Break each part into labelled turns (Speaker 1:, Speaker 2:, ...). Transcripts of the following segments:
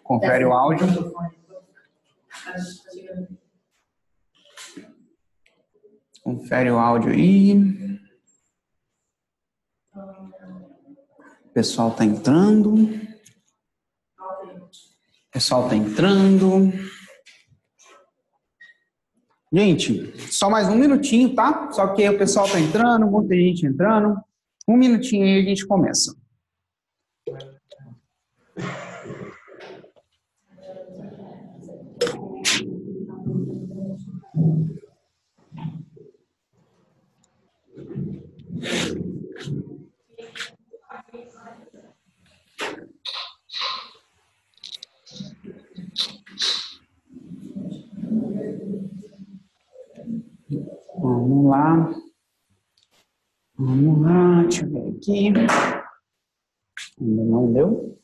Speaker 1: Confere o áudio. Confere o áudio aí. O pessoal está entrando. Gente, só mais um minutinho, tá? Só que o pessoal está entrando, muita gente entrando. Um minutinho aí a gente começa. Vamos lá, deixa eu ver aqui. Ainda não deu.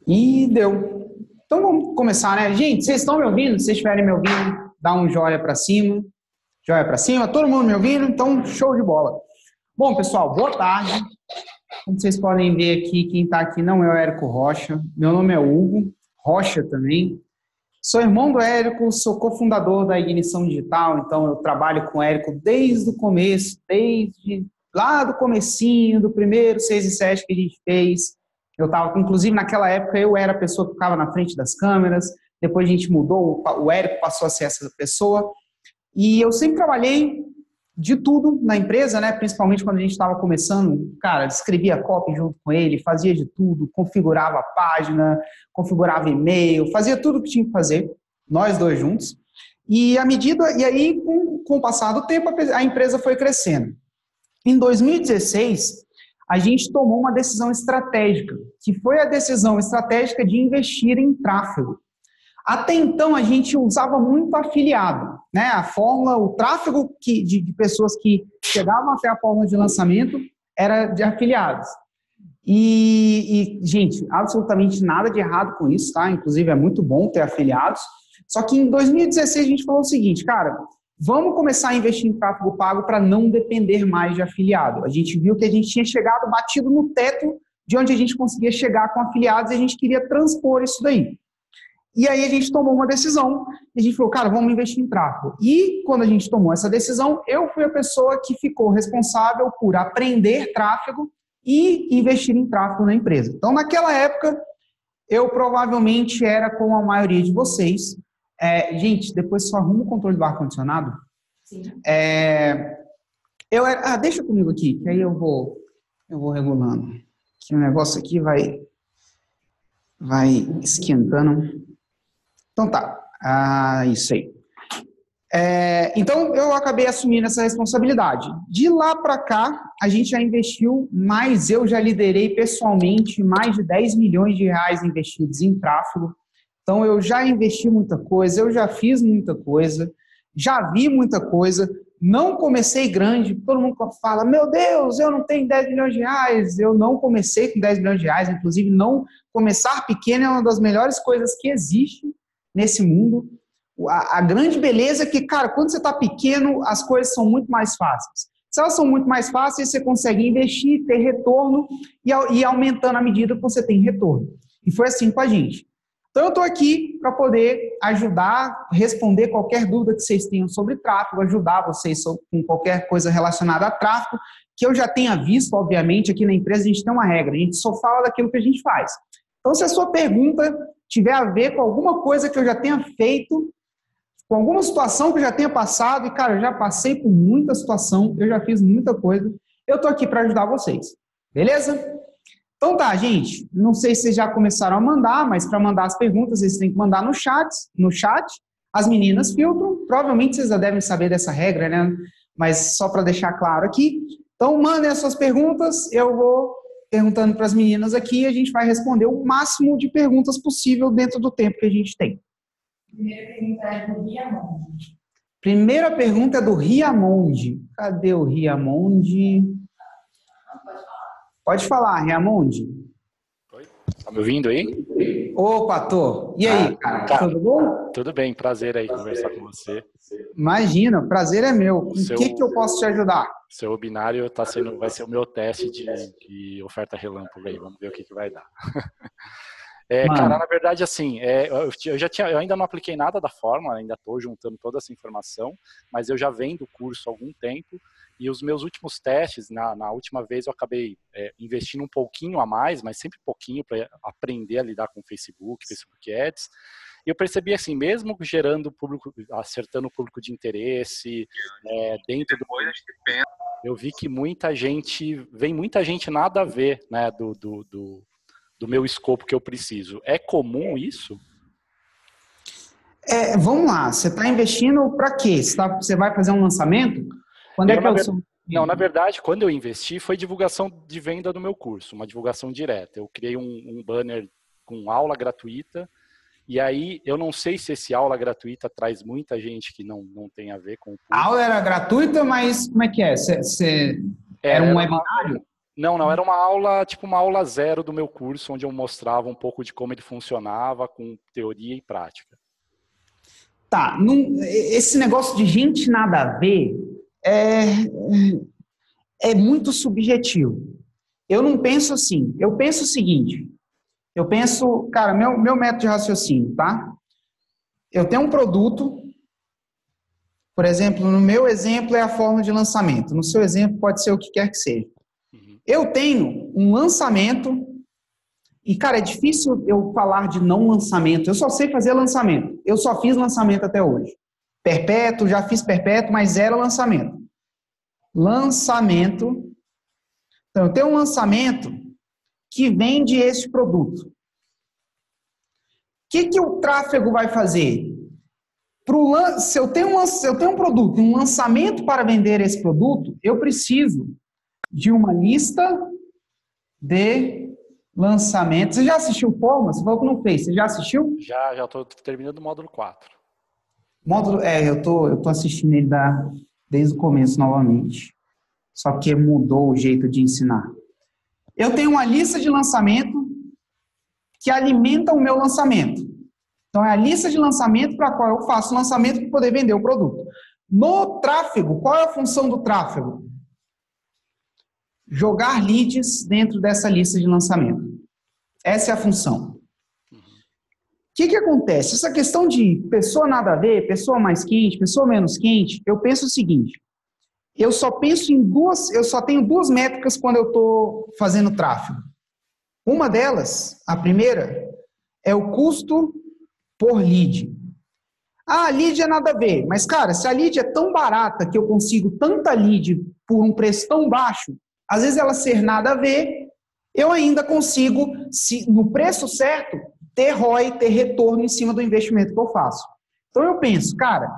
Speaker 1: E deu. Então vamos começar, né? Gente, vocês estão me ouvindo? Se vocês estiverem me ouvindo, dá um joia para cima. Joia para cima. Todo mundo me ouvindo? Então, show de bola. Bom, pessoal, boa tarde. Como vocês podem ver aqui, quem está aqui não é o Érico Rocha. Meu nome é Hugo Rocha também. Sou irmão do Érico, sou cofundador da Ignição Digital, então eu trabalho com o Érico desde o começo, desde lá do comecinho, do primeiro 6 e 7 que a gente fez. Eu estava, inclusive naquela época, eu era a pessoa que ficava na frente das câmeras, depois a gente mudou, o Érico passou a ser essa pessoa. E eu sempre trabalhei de tudo na empresa, né? Principalmente quando a gente estava começando, cara, escrevia copy junto com ele, fazia de tudo, configurava a página, configurava e-mail, fazia tudo o que tinha que fazer, nós dois juntos. E aí, com o passar do tempo, a empresa foi crescendo. Em 2016, a gente tomou uma decisão estratégica, que foi a decisão estratégica de investir em tráfego. Até então, a gente usava muito afiliado, né? A fórmula, o tráfego de pessoas que chegavam até a fórmula de lançamento era de afiliados. Gente, absolutamente nada de errado com isso, tá? Inclusive, é muito bom ter afiliados. Só que em 2016, a gente falou o seguinte, cara, vamos começar a investir em tráfego pago para não depender mais de afiliado. A gente viu que a gente tinha batido no teto de onde a gente conseguia chegar com afiliados e a gente queria transpor isso daí. E aí a gente tomou uma decisão, e a gente falou, cara, vamos investir em tráfego. E quando a gente tomou essa decisão, eu fui a pessoa que ficou responsável por aprender tráfego e investir em tráfego na empresa. Então, naquela época, eu provavelmente era como a maioria de vocês. Gente, depois só arruma o controle do ar-condicionado. Sim. Deixa comigo aqui, que aí eu vou regulando. Que o negócio aqui vai esquentando. Então tá, isso aí. Então eu acabei assumindo essa responsabilidade. De lá para cá, a gente já investiu mais, eu já liderei pessoalmente mais de 10 milhões de reais investidos em tráfego. Então eu já investi muita coisa, eu já fiz muita coisa, já vi muita coisa. Não comecei grande, todo mundo fala, meu Deus, eu não tenho 10 milhões de reais. Eu não comecei com 10 milhões de reais, inclusive não começar pequeno é uma das melhores coisas que existe nesse mundo. A grande beleza é que, cara, quando você está pequeno, as coisas são muito mais fáceis. Se elas são muito mais fáceis, você consegue investir, ter retorno e aumentando à medida que você tem retorno. E foi assim com a gente. Então, eu estou aqui para poder ajudar, responder qualquer dúvida que vocês tenham sobre tráfego, ajudar vocês com qualquer coisa relacionada a tráfego, que eu já tenha visto, obviamente, aqui na empresa a gente tem uma regra, a gente só fala daquilo que a gente faz. Então, se a sua pergunta tiver a ver com alguma coisa que eu já tenha feito, com alguma situação que eu já tenha passado, e, cara, eu já passei por muita situação, eu já fiz muita coisa, eu estou aqui para ajudar vocês. Beleza? Então tá, gente, não sei se vocês já começaram a mandar, mas para mandar as perguntas, vocês têm que mandar no chat, as meninas filtram, provavelmente vocês já devem saber dessa regra, né? Mas só para deixar claro aqui, então mandem as suas perguntas, eu vou perguntando para as meninas aqui, e a gente vai responder o máximo de perguntas possível dentro do tempo que a gente tem.
Speaker 2: Primeira pergunta é do Riamonde.
Speaker 1: Primeira pergunta é do Riamonde. Cadê o Riamonde? Pode falar, Riamonde.
Speaker 3: Oi, tá me ouvindo aí?
Speaker 1: Opa, tô. E aí, cara, tudo bom?
Speaker 3: Tudo bem, prazer aí conversar com você.
Speaker 1: Imagina, o prazer é meu. O que eu posso te ajudar?
Speaker 3: Seu binário vai ser o meu teste de oferta relâmpago aí, vamos ver o que vai dar. Cara, na verdade, assim, eu ainda não apliquei nada da fórmula, ainda estou juntando toda essa informação, mas eu já venho do curso há algum tempo, e os meus últimos testes, na última vez eu acabei investindo um pouquinho a mais, mas sempre pouquinho para aprender a lidar com Facebook Ads, e eu percebi assim, mesmo gerando público, acertando o público de interesse, dentro do... Eu vi que vem muita gente nada a ver, né, do meu escopo que eu preciso. É comum isso?
Speaker 1: Vamos lá, você está investindo para quê? Você vai fazer um lançamento? Quando é que é o seu...
Speaker 3: Não, na verdade, quando eu investi, foi divulgação de venda do meu curso, uma divulgação direta. Eu criei um banner com aula gratuita, e aí eu não sei se esse aula gratuita traz muita gente que não tem a ver com o curso.
Speaker 1: A aula era gratuita, mas como é que é? Era um webinário?
Speaker 3: Não, era uma aula, tipo uma aula zero do meu curso, onde eu mostrava um pouco de como ele funcionava, com teoria e prática.
Speaker 1: Tá, esse negócio de gente nada a ver é muito subjetivo. Eu não penso assim, eu penso o seguinte, cara, meu método de raciocínio, tá? Eu tenho um produto, por exemplo, no meu exemplo é a forma de lançamento, no seu exemplo pode ser o que quer que seja. Eu tenho um lançamento, e, cara, é difícil eu falar de não lançamento. Eu só sei fazer lançamento. Eu só fiz lançamento até hoje. Perpétuo, já fiz perpétuo, mas era lançamento. Lançamento. Então, eu tenho um lançamento que vende esse produto. O que o tráfego vai fazer? Se eu tenho um produto, um lançamento para vender esse produto, eu preciso de uma lista de lançamentos. Você já assistiu Fórmula? Você falou que não fez. Você já assistiu?
Speaker 3: Já estou terminando o módulo 4.
Speaker 1: Eu tô assistindo ele desde o começo novamente. Só que mudou o jeito de ensinar. Eu tenho uma lista de lançamento que alimenta o meu lançamento. Então, é a lista de lançamento para a qual eu faço o lançamento para poder vender o produto. No tráfego, qual é a função do tráfego? Jogar leads dentro dessa lista de lançamento. Essa é a função. O que acontece? Essa questão de pessoa nada a ver, pessoa mais quente, pessoa menos quente, eu penso o seguinte, eu só tenho duas métricas quando eu estou fazendo tráfego. Uma delas, a primeira, é o custo por lead. Lead é nada a ver, mas, cara, se a lead é tão barata que eu consigo tanta lead por um preço tão baixo, às vezes ela ser nada a ver, eu ainda consigo, no preço certo, ter ROI, ter retorno em cima do investimento que eu faço. Então eu penso, cara,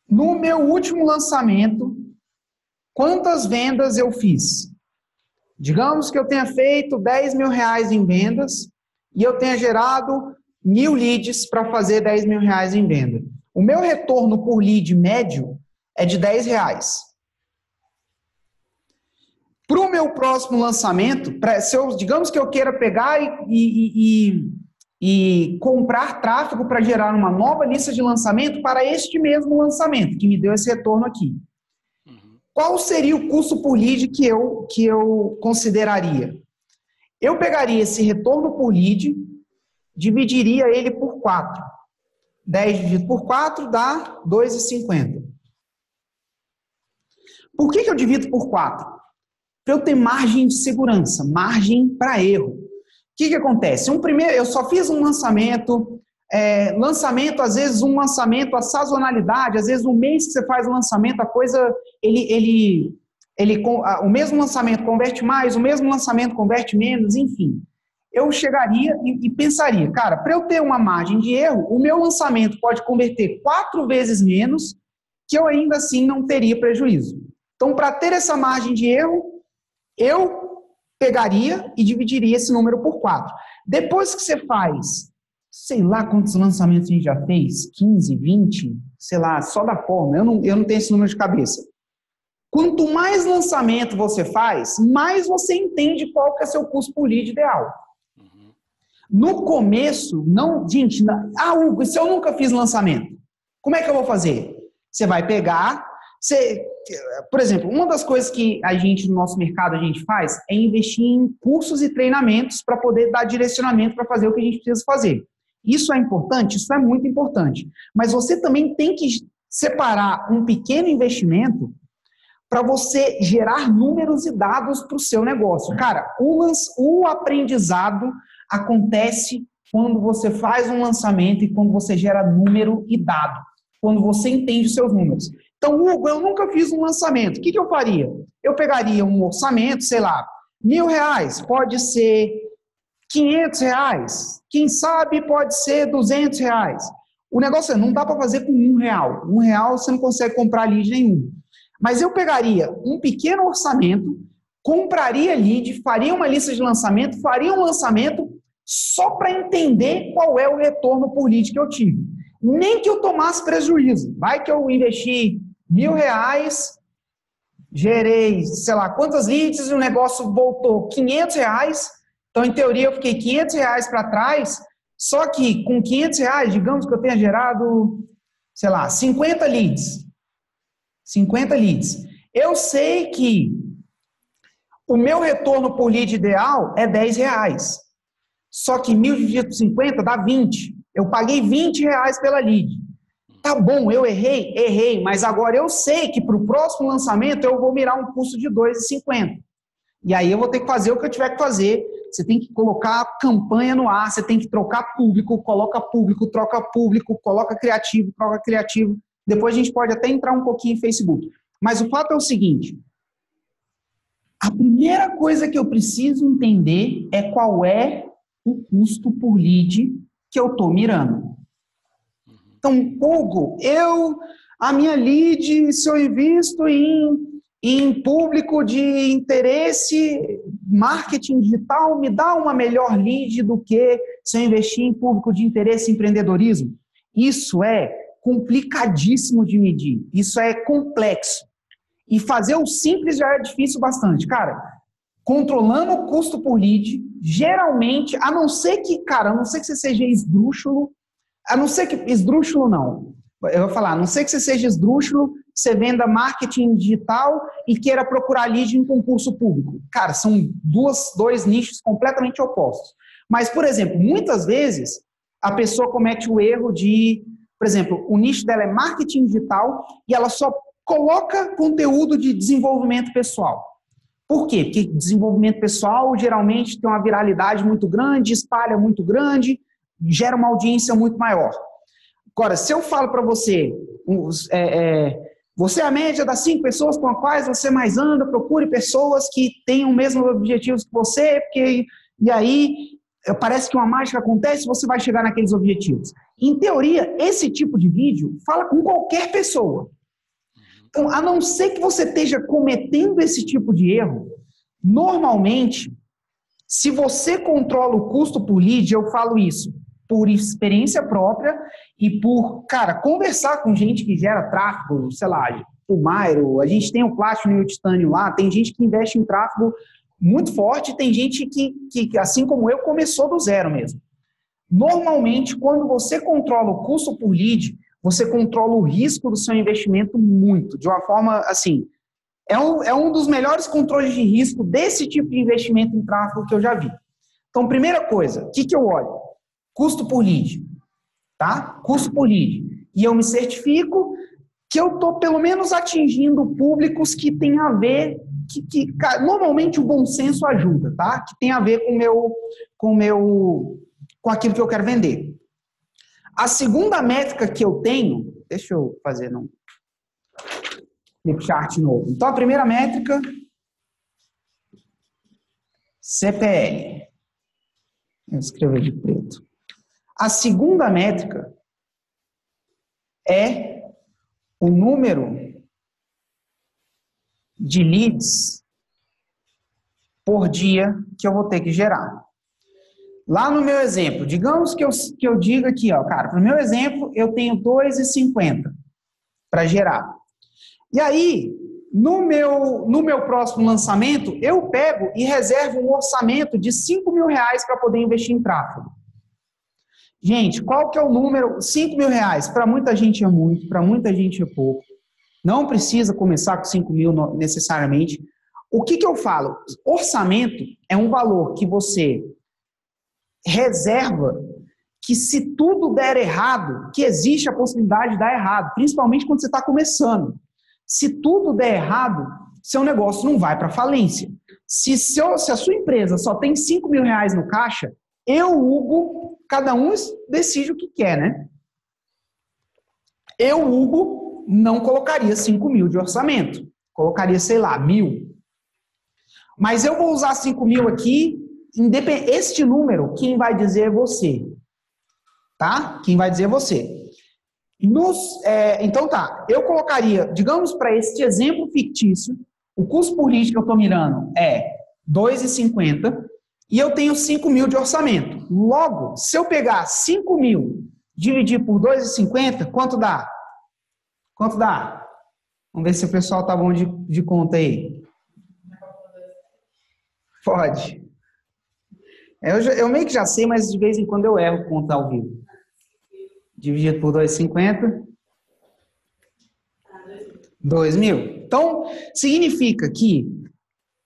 Speaker 1: no meu último lançamento, quantas vendas eu fiz? Digamos que eu tenha feito R$10 mil em vendas e eu tenha gerado 1.000 leads para fazer R$10 mil em venda. O meu retorno por lead médio é de R$10. Para o meu próximo lançamento, digamos que eu queira pegar e comprar tráfego para gerar uma nova lista de lançamento para este mesmo lançamento, que me deu esse retorno aqui. Qual seria o custo por lead que eu consideraria? Eu pegaria esse retorno por lead, dividiria ele por 4. 10 dividido por 4 dá R$2,50. Por que eu divido por 4? Para eu ter margem de segurança, margem para erro. O que acontece? Eu só fiz um lançamento, às vezes um lançamento, a sazonalidade, às vezes um mês que você faz o lançamento, a coisa, o mesmo lançamento converte mais, o mesmo lançamento converte menos, enfim. Eu chegaria e pensaria, cara, para eu ter uma margem de erro, o meu lançamento pode converter 4 vezes menos, que eu ainda assim não teria prejuízo. Então, para ter essa margem de erro, eu pegaria e dividiria esse número por 4. Depois que você faz, sei lá quantos lançamentos a gente já fez, 15, 20, sei lá, só da forma, eu não tenho esse número de cabeça. Quanto mais lançamento você faz, mais você entende qual que é seu custo por lead ideal. No começo, gente, Hugo, se eu nunca fiz lançamento, como é que eu vou fazer? Você vai pegar, por exemplo, uma das coisas que a gente, no nosso mercado, a gente faz é investir em cursos e treinamentos para poder dar direcionamento para fazer o que a gente precisa fazer. Isso é importante? Isso é muito importante. Mas você também tem que separar um pequeno investimento para você gerar números e dados para o seu negócio. Cara, o aprendizado acontece quando você faz um lançamento e quando você gera número e dado, quando você entende os seus números. Então, Hugo, eu nunca fiz um lançamento. O que eu faria? Eu pegaria um orçamento, sei lá, R$1.000, pode ser R$500, quem sabe pode ser R$200. O negócio é, não dá para fazer com R$1. R$1 você não consegue comprar lead nenhum. Mas eu pegaria um pequeno orçamento, compraria lead, faria uma lista de lançamento, faria um lançamento só para entender qual é o retorno por lead que eu tive. Nem que eu tomasse prejuízo. Vai que eu investi R$1.000, gerei, sei lá, quantas leads e o negócio voltou R$500. Então, em teoria, eu fiquei R$500 para trás, só que com R$500, digamos que eu tenha gerado, sei lá, 50 leads. 50 leads. Eu sei que o meu retorno por lead ideal é R$10. Só que 1.000 dividido por 50 dá 20. Eu paguei R$20 pela lead. Tá bom, eu errei, mas agora eu sei que para o próximo lançamento eu vou mirar um custo de R$2,50. E aí eu vou ter que fazer o que eu tiver que fazer. Você tem que colocar campanha no ar, você tem que trocar público, coloca público, troca público, coloca criativo, troca criativo. Depois a gente pode até entrar um pouquinho em Facebook. Mas o fato é o seguinte, a primeira coisa que eu preciso entender é qual é o custo por lead que eu estou mirando. Então, Hugo, a minha lead, se eu invisto em público de interesse, marketing digital, me dá uma melhor lead do que se eu investir em público de interesse e empreendedorismo? Isso é complicadíssimo de medir. Isso é complexo. E fazer o simples já é difícil bastante. Cara, controlando o custo por lead, geralmente, a não ser que você seja esdrúxulo, a não ser que você seja esdrúxulo, você venda marketing digital e queira procurar lead em concurso público. Cara, são dois nichos completamente opostos. Mas, por exemplo, muitas vezes a pessoa comete o erro de, por exemplo, o nicho dela é marketing digital e ela só coloca conteúdo de desenvolvimento pessoal. Por quê? Porque desenvolvimento pessoal geralmente tem uma viralidade muito grande, espalha muito grande, gera uma audiência muito maior. Agora, se eu falo para você, você é a média das 5 pessoas com as quais você mais anda, procure pessoas que tenham os mesmos objetivos que você, e aí parece que uma mágica acontece e você vai chegar naqueles objetivos. Em teoria, esse tipo de vídeo fala com qualquer pessoa. Então, a não ser que você esteja cometendo esse tipo de erro, normalmente, se você controla o custo por lead, eu falo isso por experiência própria e por, conversar com gente que gera tráfego, sei lá, o Mairo, a gente tem o Plástico e o Titânio lá, tem gente que investe em tráfego muito forte, tem gente que, assim como eu, começou do zero mesmo. Normalmente, quando você controla o custo por lead, você controla o risco do seu investimento muito, de uma forma, assim, é um dos melhores controles de risco desse tipo de investimento em tráfego que eu já vi. Então, primeira coisa, o que eu olho? Custo por lead, tá? Custo por lead. E eu me certifico que eu estou, pelo menos, atingindo públicos que tem a ver, normalmente o bom senso ajuda, tá? Que tem a ver com aquilo que eu quero vender. A segunda métrica que eu tenho, deixa eu fazer no flipchart novo. Então, a primeira métrica, CPL. Vou escrever de preto. A segunda métrica é o número de leads por dia que eu vou ter que gerar. Lá no meu exemplo, digamos que eu diga aqui, ó, cara, para o meu exemplo, eu tenho 2,50 para gerar. E aí, no meu próximo lançamento, eu pego e reservo um orçamento de R$5.000 para poder investir em tráfego. Gente, qual que é o número? R$5.000. Para muita gente é muito, para muita gente é pouco. Não precisa começar com 5 mil necessariamente. O que eu falo? Orçamento é um valor que você reserva que se tudo der errado, que existe a possibilidade de dar errado, principalmente quando você está começando. Se tudo der errado, seu negócio não vai para falência. Se a sua empresa só tem 5 mil reais no caixa, Hugo, cada um decide o que quer, né? Hugo, não colocaria 5 mil de orçamento. Colocaria, sei lá, 1.000. Mas eu vou usar 5 mil aqui, este número, quem vai dizer é você. Tá? Quem vai dizer é você. Então tá, eu colocaria, digamos para este exemplo fictício, o custo por lead que eu estou mirando é R$ 2,50 e eu tenho 5 mil de orçamento. Logo, se eu pegar 5 mil, dividir por 2,50, quanto dá? Quanto dá? Vamos ver se o pessoal tá bom de conta aí. Pode. Eu meio que já sei, mas de vez em quando eu erro conta ao vivo. Dividido por 2,50. 2.000. Então, significa que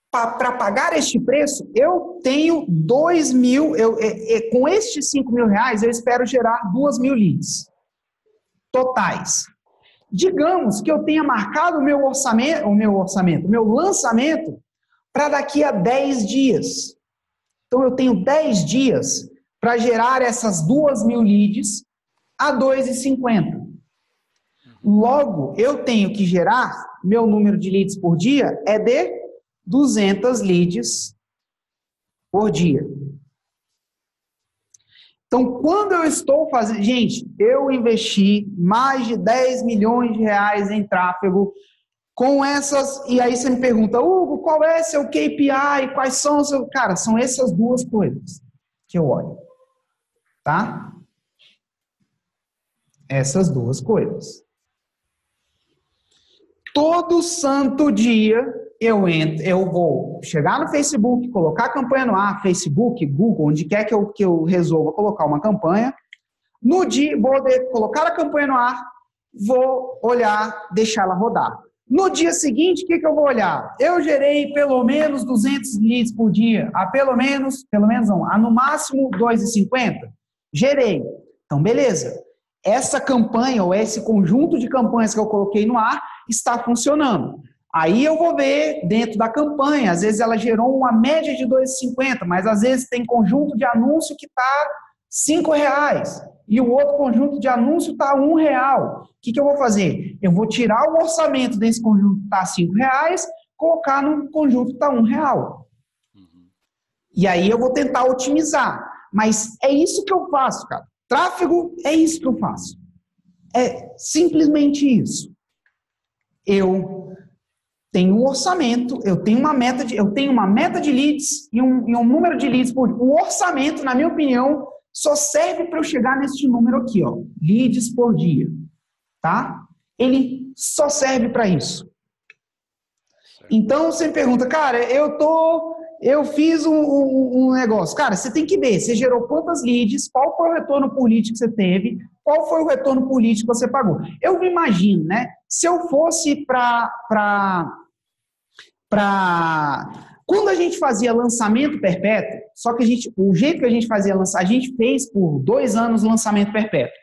Speaker 1: para pagar este preço, eu tenho 2.000, com estes 5 mil reais, eu espero gerar 2.000 leads totais. Digamos que eu tenha marcado o meu lançamento para daqui a 10 dias. Então, eu tenho 10 dias para gerar essas 2.000 leads a R$ 2,50. Logo, eu tenho que gerar, meu número de leads por dia é de 200 leads por dia. Então, quando eu estou fazendo... Gente, eu investi mais de 10 milhões de reais em tráfego com essas... E aí você me pergunta, Hugo, qual é seu KPI? Quais são os seus... Cara, são essas duas coisas que eu olho. Tá? Essas duas coisas. Todo santo dia eu vou chegar no Facebook, colocar a campanha no ar, Facebook, Google, onde quer que eu resolva colocar uma campanha. No dia, vou colocar a campanha no ar, vou olhar, deixar ela rodar. No dia seguinte, o que eu vou olhar? Eu gerei pelo menos 200 leads por dia, no máximo 2,50. Gerei. Então, beleza. Essa campanha ou esse conjunto de campanhas que eu coloquei no ar está funcionando. Aí eu vou ver dentro da campanha, às vezes ela gerou uma média de 2,50, mas às vezes tem conjunto de anúncio que está R$5 e o outro conjunto de anúncio está R$1. O que eu vou fazer? Eu vou tirar o orçamento desse conjunto que está R$5, colocar no conjunto que está R$1. E aí eu vou tentar otimizar. Mas é isso que eu faço, cara. Tráfego é isso que eu faço. É simplesmente isso. Eu tenho um orçamento, eu tenho uma meta de leads e um número de leads por dia. O orçamento, na minha opinião, só serve para eu chegar nesse número aqui, ó, leads por dia, tá? Ele só serve para isso. Então, você me pergunta, cara, eu fiz um negócio. Cara, você tem que ver, você gerou quantas leads, qual foi o retorno por lead que você teve, qual foi o retorno por lead que você pagou. Eu me imagino, né? Se eu fosse quando a gente fazia lançamento perpétuo, só que o jeito que a gente fazia a gente fez por 2 anos lançamento perpétuo.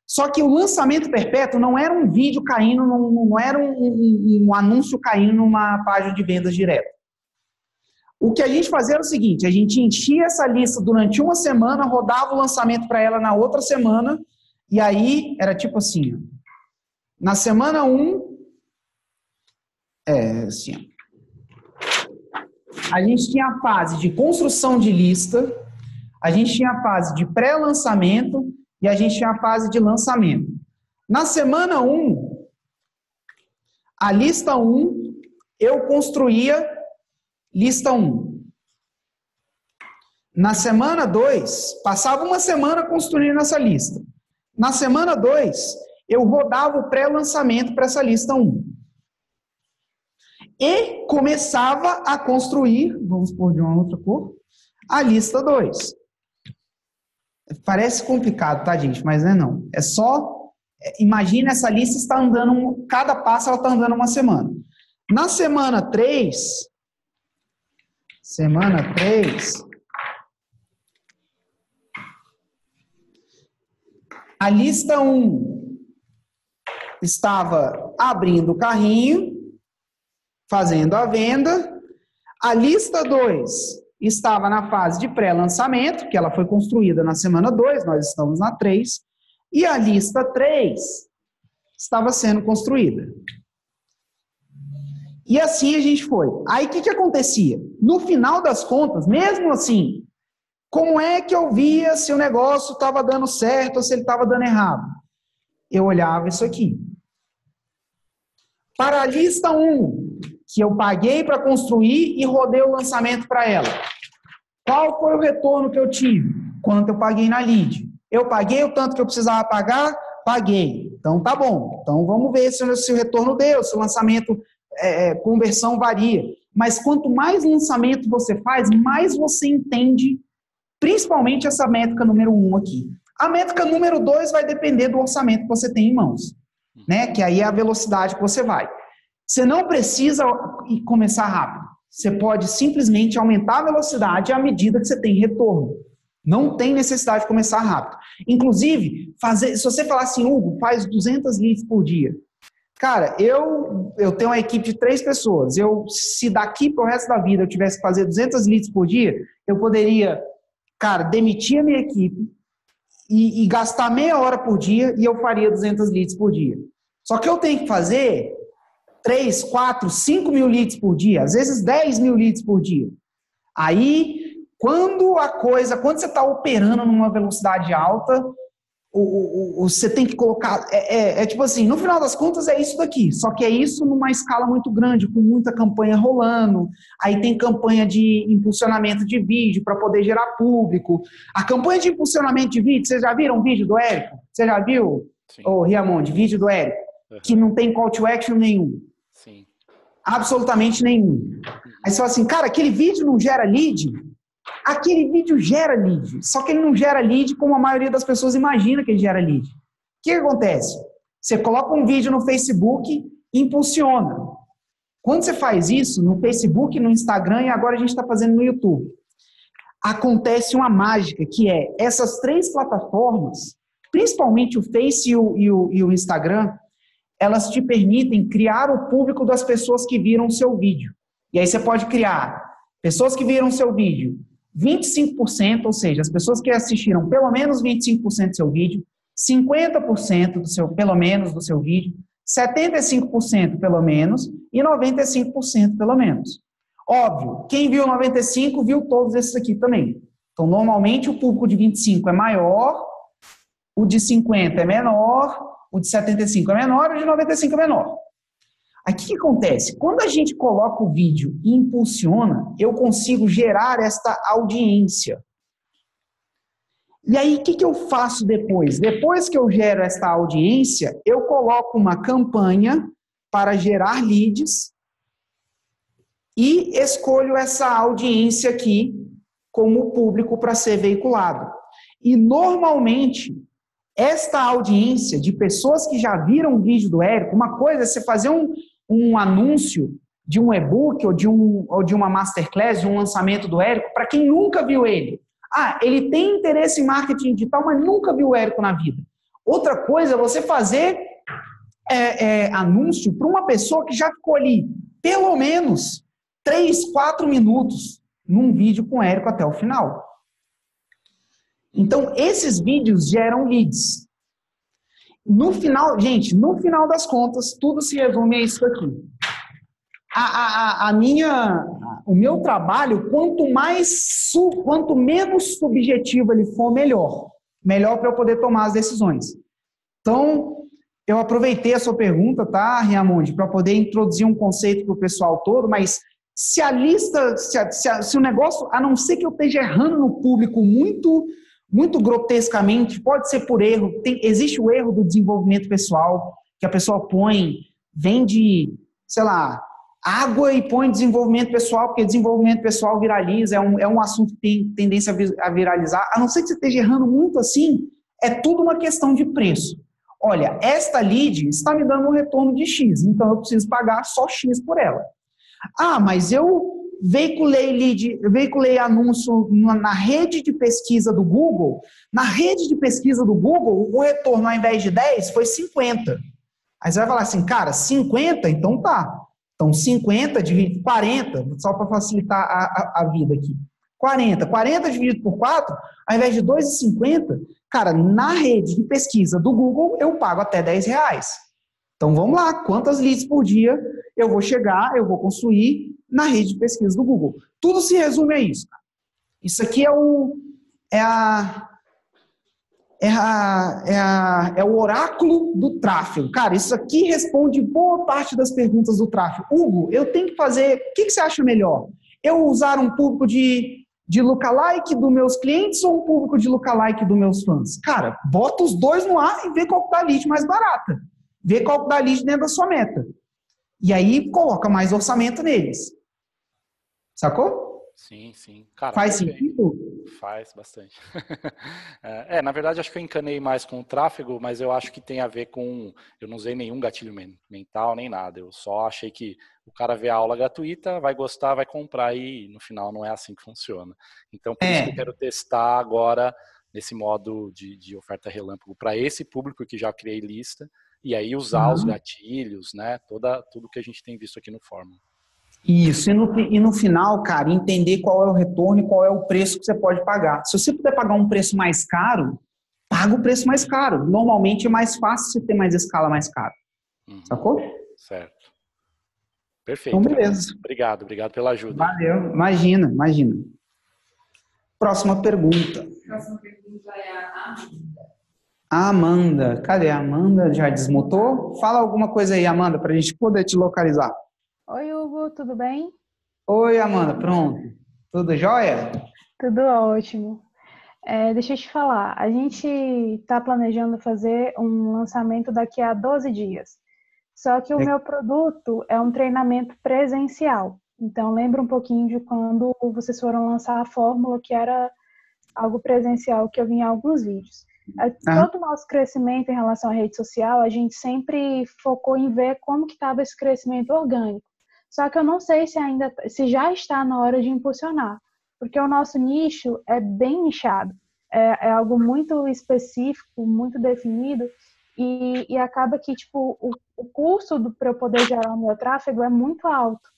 Speaker 1: Só que o lançamento perpétuo não era um vídeo caindo, não era um anúncio caindo numa página de vendas direta. O que a gente fazia era o seguinte, a gente enchia essa lista durante uma semana, rodava o lançamento para ela na outra semana, e aí era tipo assim, na semana 1, a gente tinha a fase de construção de lista, a gente tinha a fase de pré-lançamento e a gente tinha a fase de lançamento. Na semana 1, a lista 1, eu construía lista 1. Na semana 2, passava uma semana construindo essa lista. Na semana 2, eu rodava o pré-lançamento para essa lista 1. E começava a construir, vamos pôr de uma outra cor, a lista 2. Parece complicado, tá, gente? Mas não é não. Imagina, essa lista está andando, cada passo ela está andando uma semana. Na semana 3, a lista 1 estava abrindo o carrinho, fazendo a venda. A lista 2 estava na fase de pré-lançamento, que ela foi construída na semana 2, nós estamos na 3. E a lista 3 estava sendo construída. E assim a gente foi. Aí o que acontecia? No final das contas, mesmo assim, como é que eu via se o negócio estava dando certo ou se ele estava dando errado? Eu olhava isso aqui. Para a lista 1, que eu paguei para construir e rodei o lançamento para ela. Qual foi o retorno que eu tive? Quanto eu paguei na lead? Eu paguei o tanto que eu precisava pagar? Paguei. Então tá bom. Então vamos ver se o retorno deu, se o lançamento, conversão varia. Mas quanto mais lançamento você faz, mais você entende, principalmente essa métrica número 1 aqui. A métrica número 2 vai depender do orçamento que você tem em mãos, né? Que aí é a velocidade que você vai. Você não precisa começar rápido. Você pode simplesmente aumentar a velocidade à medida que você tem retorno. Não tem necessidade de começar rápido. Inclusive, se você falar assim, Hugo, faz 200 leads por dia. Cara, eu tenho uma equipe de 3 pessoas. Se daqui para o resto da vida eu tivesse que fazer 200 leads por dia, eu poderia, cara, demitir a minha equipe e gastar meia hora por dia e eu faria 200 leads por dia. Só que eu tenho que fazer 3, 4, 5 mil leads por dia, às vezes 10 mil leads por dia. Aí, quando você está operando numa velocidade alta, você tem que colocar, tipo assim, no final das contas é isso daqui, só que é isso numa escala muito grande, com muita campanha rolando, aí tem campanha de impulsionamento de vídeo para poder gerar público. A campanha de impulsionamento de vídeo, vocês já viram o vídeo do Érico? Você já viu, Riamonde, vídeo do Érico? Que não tem call to action nenhum.
Speaker 3: Sim.
Speaker 1: Absolutamente nenhum. Aí você fala assim, cara, aquele vídeo não gera lead? Aquele vídeo gera lead, só que ele não gera lead como a maioria das pessoas imagina que ele gera lead. O que acontece? Você coloca um vídeo no Facebook e impulsiona. Quando você faz isso no Facebook, no Instagram e agora a gente está fazendo no YouTube, acontece uma mágica que é essas 3 plataformas, principalmente o Face e o Instagram, elas te permitem criar o público das pessoas que viram o seu vídeo. E aí você pode criar pessoas que viram o seu vídeo 25%, ou seja, as pessoas que assistiram pelo menos 25% do seu vídeo, 50% pelo menos do seu vídeo, 75% pelo menos e 95% pelo menos. Óbvio, quem viu 95 viu todos esses aqui também. Então, normalmente o público de 25 é maior, o de 50 é menor, o de 75 é menor, o de 95 é menor. Aí o que acontece? Quando a gente coloca o vídeo e impulsiona, eu consigo gerar esta audiência. E aí o que eu faço depois? Depois que eu gero esta audiência, eu coloco uma campanha para gerar leads e escolho essa audiência aqui como público para ser veiculado. E normalmente, esta audiência de pessoas que já viram o vídeo do Érico, uma coisa é você fazer um anúncio de um e-book ou de uma masterclass, de um lançamento do Érico, para quem nunca viu ele. Ah, ele tem interesse em marketing digital, mas nunca viu o Érico na vida. Outra coisa é você fazer anúncio para uma pessoa que já ficou ali pelo menos 3, 4 minutos num vídeo com o Érico até o final. Então, esses vídeos geram leads. No final, gente, no final das contas, tudo se resume a isso aqui. O meu trabalho, quanto menos subjetivo ele for, melhor. Melhor para eu poder tomar as decisões. Então, eu aproveitei a sua pergunta, tá, Riamonde, para poder introduzir um conceito para o pessoal todo, mas se a lista, se o negócio, a não ser que eu esteja errando no público muito grotescamente, pode ser por erro, existe o erro do desenvolvimento pessoal, que a pessoa vende, sei lá, água e põe desenvolvimento pessoal, porque desenvolvimento pessoal viraliza, é um assunto que tem tendência a viralizar, a não ser que você esteja errando muito assim, é tudo uma questão de preço. olha, esta lead está me dando um retorno de X, então eu preciso pagar só X por ela. Ah, mas eu veiculei anúncio na rede de pesquisa do Google. Na rede de pesquisa do Google, o retorno, ao invés de 10, foi 50. Aí você vai falar assim, cara, 50? Então tá. Então 50 dividido por 40, só para facilitar a vida aqui. 40 dividido por 4, ao invés de 2,50, cara, na rede de pesquisa do Google, eu pago até R$10. Então vamos lá, quantas leads por dia eu vou construir na rede de pesquisa do Google. Tudo se resume a isso. Isso aqui é o oráculo do tráfego. Cara, isso aqui responde boa parte das perguntas do tráfego. Hugo, eu tenho que fazer... O que você acha melhor? Eu usar um público de lookalike dos meus clientes ou um público de lookalike dos meus fãs? Cara, bota os dois no ar e vê qual que dá lead mais barata. Vê qual que dá lead dentro da sua meta. E aí, coloca mais orçamento neles. Sacou?
Speaker 3: Sim, sim. Cara,
Speaker 1: faz sentido?
Speaker 3: Faz bastante. Na verdade, acho que eu encanei mais com o tráfego, mas eu acho que tem a ver com... Eu não usei nenhum gatilho mental, nem nada. Eu só achei que o cara vê a aula gratuita, vai gostar, vai comprar e no final não é assim que funciona. Então, por isso que eu quero testar agora nesse modo de oferta relâmpago para esse público que já criei lista e aí usar os gatilhos, né? Tudo que a gente tem visto aqui no Fórmula.
Speaker 1: Isso, e no final, cara, entender qual é o retorno e qual é o preço que você pode pagar. Se você puder pagar um preço mais caro, paga o preço mais caro. Normalmente é mais fácil você ter mais escala mais caro. Sacou?
Speaker 3: Certo. Perfeito.
Speaker 1: Então, beleza.
Speaker 3: Obrigado pela ajuda.
Speaker 1: Valeu, imagina. Próxima pergunta.
Speaker 2: Próxima pergunta é a Amanda.
Speaker 1: Amanda, cadê a Amanda? Já desmutou? Fala alguma coisa aí, Amanda, pra gente poder te localizar.
Speaker 4: Oi, Hugo, tudo bem?
Speaker 1: Oi, Amanda, pronto. Tudo jóia?
Speaker 4: Tudo ótimo. Deixa eu te falar, a gente está planejando fazer um lançamento daqui a 12 dias. Só que o meu produto é um treinamento presencial. Então, lembra um pouquinho de quando vocês foram lançar a fórmula, que era algo presencial, que eu vi em alguns vídeos. Todo o nosso crescimento em relação à rede social, a gente sempre focou em ver como que estava esse crescimento orgânico. Só que eu não sei se já está na hora de impulsionar, porque o nosso nicho é bem nichado, é algo muito específico, muito definido, e acaba que tipo, o custo para eu poder gerar o meu tráfego é muito alto,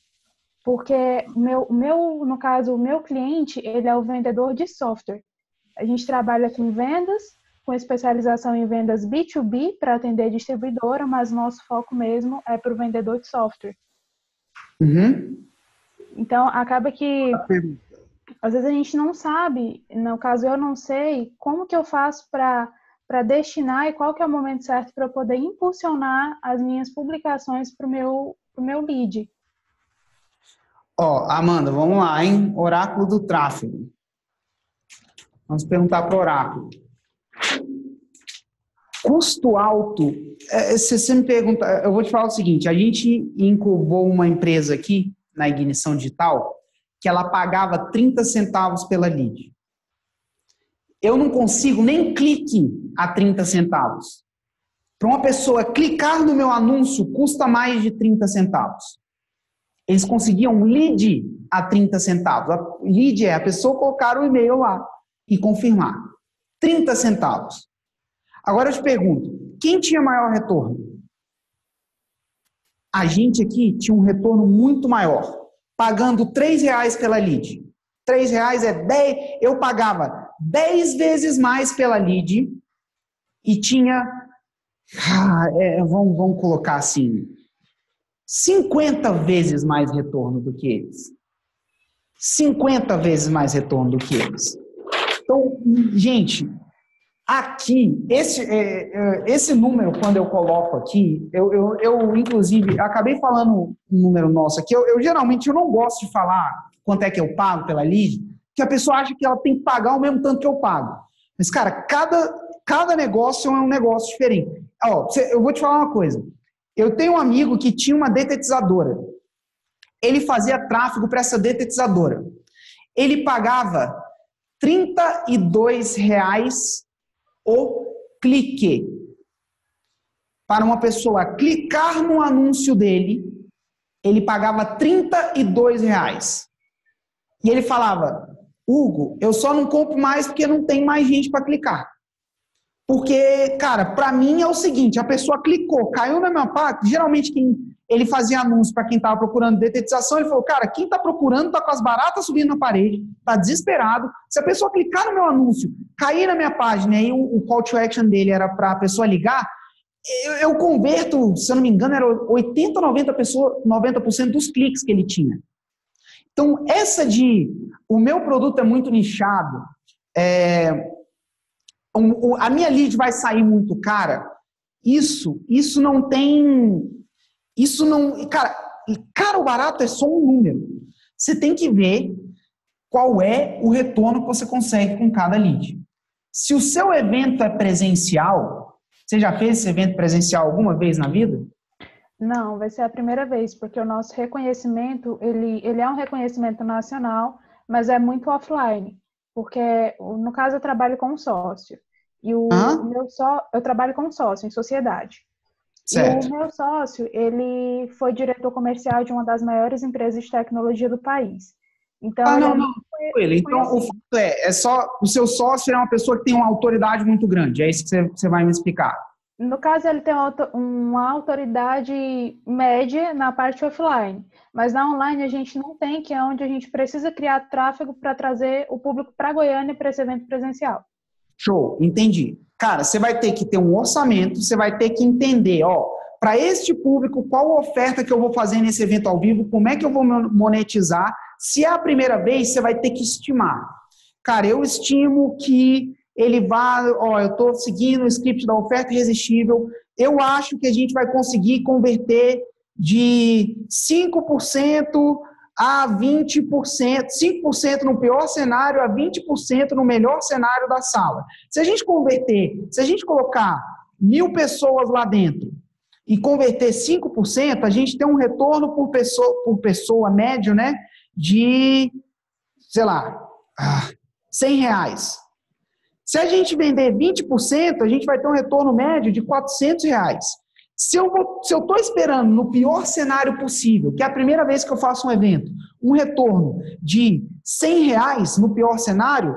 Speaker 4: porque no caso, o meu cliente, ele é o vendedor de software. A gente trabalha com vendas, com especialização em vendas B2B para atender distribuidora, mas nosso foco mesmo é para o vendedor de software. Então, acaba que às vezes a gente não sabe, no caso eu não sei, como que eu faço para destinar e qual que é o momento certo para eu poder impulsionar as minhas publicações para o meu lead.
Speaker 1: Amanda, vamos lá, hein? Oráculo do tráfego. Vamos perguntar para o oráculo. Custo alto. Se você me pergunta, eu vou te falar o seguinte, a gente incubou uma empresa aqui, na Ignição Digital, que ela pagava 30 centavos pela lead. Eu não consigo nem clique a 30 centavos. Para uma pessoa clicar no meu anúncio, custa mais de 30 centavos. Eles conseguiam lead a 30 centavos. A lead é a pessoa colocar o e-mail lá e confirmar. 30 centavos. Agora eu te pergunto, quem tinha maior retorno? A gente aqui tinha um retorno muito maior, pagando R$3 pela lead. R$3 é 10, eu pagava 10 vezes mais pela lead e tinha, vamos colocar assim, 50 vezes mais retorno do que eles. 50 vezes mais retorno do que eles. Então, gente, aqui, esse número, quando eu coloco aqui, eu inclusive, acabei falando um número nosso aqui, geralmente eu não gosto de falar quanto é que eu pago pela lead, porque a pessoa acha que ela tem que pagar o mesmo tanto que eu pago. Mas, cara, cada negócio é um negócio diferente. Eu vou te falar uma coisa. Eu tenho um amigo que tinha uma detetizadora. Ele fazia tráfego para essa detetizadora. Ele pagava R$32 o clique. para uma pessoa clicar no anúncio dele, ele pagava R$ 32. E ele falava, Hugo, eu só não compro mais porque não tem mais gente para clicar. Porque, cara, para mim é o seguinte, a pessoa clicou, caiu na minha parte, geralmente ele fazia anúncio para quem estava procurando detetização, ele falou, cara, quem está procurando está com as baratas subindo na parede, está desesperado, se a pessoa clicar no meu anúncio, cair na minha página, e o call to action dele era para a pessoa ligar, eu converto, se eu não me engano, era 80% ou 90% dos cliques que ele tinha. Então, o meu produto é muito nichado, a minha lead vai sair muito cara, isso não tem, cara, o barato é só um número. Você tem que ver qual é o retorno que você consegue com cada lead. Se o seu evento é presencial, você já fez esse evento presencial alguma vez na vida?
Speaker 4: Não, vai ser a primeira vez, porque o nosso reconhecimento, ele é um reconhecimento nacional, mas é muito offline, porque, no caso, eu trabalho com um sócio, e eu trabalho com um sócio, em sociedade.
Speaker 1: Certo.
Speaker 4: E o meu sócio, ele foi diretor comercial de uma das maiores empresas de tecnologia do país. Então,
Speaker 1: Então, o fato é só, o seu sócio é uma pessoa que tem uma autoridade muito grande, é isso que você vai me explicar.
Speaker 4: No caso, ele tem uma autoridade média na parte offline, mas na online a gente não tem, que é onde a gente precisa criar tráfego para trazer o público para Goiânia para esse evento presencial.
Speaker 1: Show, entendi. Cara, você vai ter que ter um orçamento, você vai ter que entender, para este público, qual oferta que eu vou fazer nesse evento ao vivo, como é que eu vou monetizar. Se é a primeira vez, você vai ter que estimar. Cara, eu estimo que ele vai, eu estou seguindo o script da oferta irresistível, eu acho que a gente vai conseguir converter de 5% a 20%, 5% no pior cenário a 20% no melhor cenário da sala. Se a gente colocar 1.000 pessoas lá dentro e converter 5%, a gente tem um retorno por pessoa médio, né, de, sei lá, R$100. Se a gente vender 20%, a gente vai ter um retorno médio de R$400. Se eu estou esperando, no pior cenário possível, que é a primeira vez que eu faço um evento, um retorno de R$100 no pior cenário,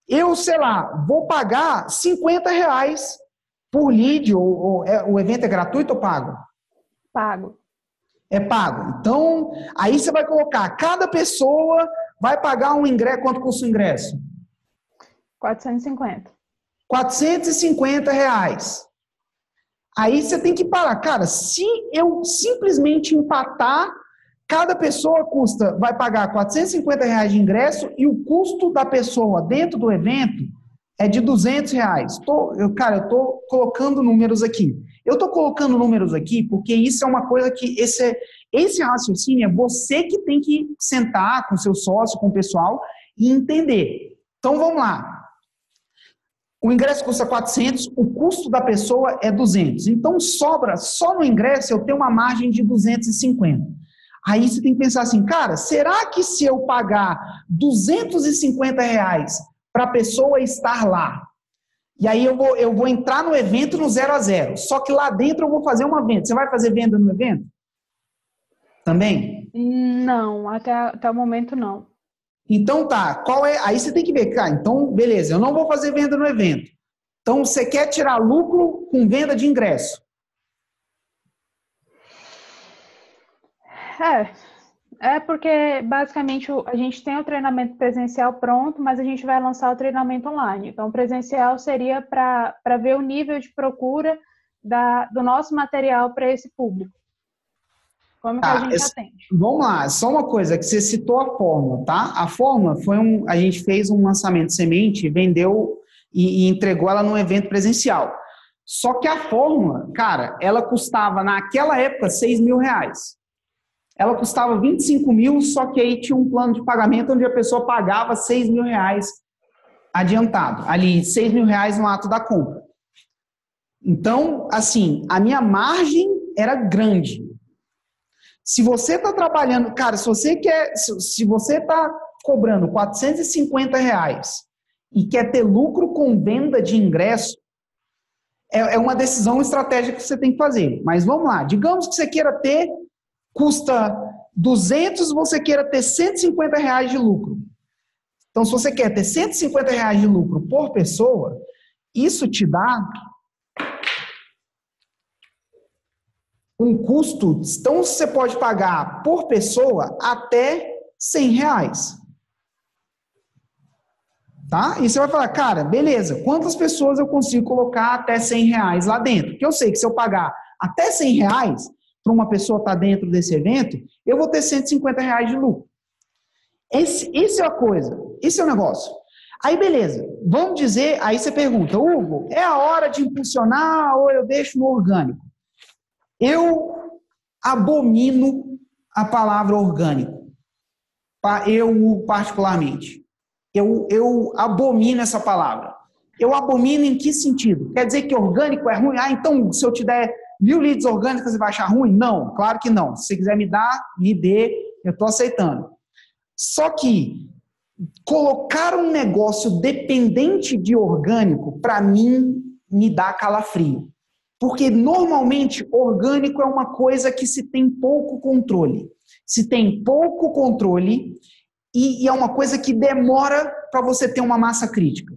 Speaker 1: eu, sei lá, vou pagar R$50 por lead, o evento é gratuito ou pago?
Speaker 4: Pago.
Speaker 1: É pago. Então, aí você vai colocar, cada pessoa vai pagar um ingresso, quanto custa o ingresso?
Speaker 4: 450.
Speaker 1: R$450. Aí você tem que parar. Cara, se eu simplesmente empatar, cada pessoa vai pagar R$450 de ingresso e o custo da pessoa dentro do evento é de R$200. Eu estou colocando números aqui. Eu estou colocando números aqui porque isso é uma coisa que esse raciocínio é você que tem que sentar com seu sócio, com o pessoal e entender. Então, vamos lá. O ingresso custa 400, o custo da pessoa é 200. Então, sobra, só no ingresso eu tenho uma margem de 250. Aí você tem que pensar assim, cara, será que se eu pagar R$250 para a pessoa estar lá, e aí eu vou entrar no evento no 0 a 0, só que lá dentro eu vou fazer uma venda. Você vai fazer venda no evento? Também?
Speaker 4: Não, até o momento não.
Speaker 1: Então tá, aí você tem que ver, cara, então beleza, eu não vou fazer venda no evento. Então você quer tirar lucro com venda de ingresso?
Speaker 4: É porque basicamente a gente tem o treinamento presencial pronto, mas a gente vai lançar o treinamento online. Então o presencial seria para ver o nível de procura do nosso material para esse público. Como que a gente atende?
Speaker 1: Vamos lá, só uma coisa, que você citou a fórmula, tá? A fórmula a gente fez um lançamento de semente, vendeu e entregou ela num evento presencial. Só que a fórmula, cara, ela custava naquela época R$6.000. Ela custava 25 mil, só que aí tinha um plano de pagamento onde a pessoa pagava R$6.000 adiantado. Ali, R$6.000 no ato da compra. Então, assim, a minha margem era grande. Se você está trabalhando, cara, se você está cobrando R$450 e quer ter lucro com venda de ingresso, é uma decisão estratégica que você tem que fazer. Mas vamos lá, digamos que você queira ter, custa 200, você queira ter R$150 de lucro. Então, se você quer ter R$150 de lucro por pessoa, isso te dá um custo, então você pode pagar por pessoa até R$100. Tá? E você vai falar, cara, beleza, quantas pessoas eu consigo colocar até R$100 lá dentro? Porque eu sei que se eu pagar até R$100 para uma pessoa estar dentro desse evento, eu vou ter R$150 de lucro. Isso é a coisa, isso é o negócio. Aí, beleza, vamos dizer, aí você pergunta, Hugo, é a hora de impulsionar ou eu deixo no orgânico? Eu abomino a palavra orgânico. Eu, particularmente. Eu abomino essa palavra. Eu abomino em que sentido? Quer dizer que orgânico é ruim? Ah, então, se eu te der 1000 leads orgânicos, você vai achar ruim? Não, claro que não. Se você quiser me dar, me dê, eu estou aceitando. Só que colocar um negócio dependente de orgânico, para mim, me dá calafrio. Porque, normalmente, orgânico é uma coisa que se tem pouco controle. Se tem pouco controle, e é uma coisa que demora para você ter uma massa crítica.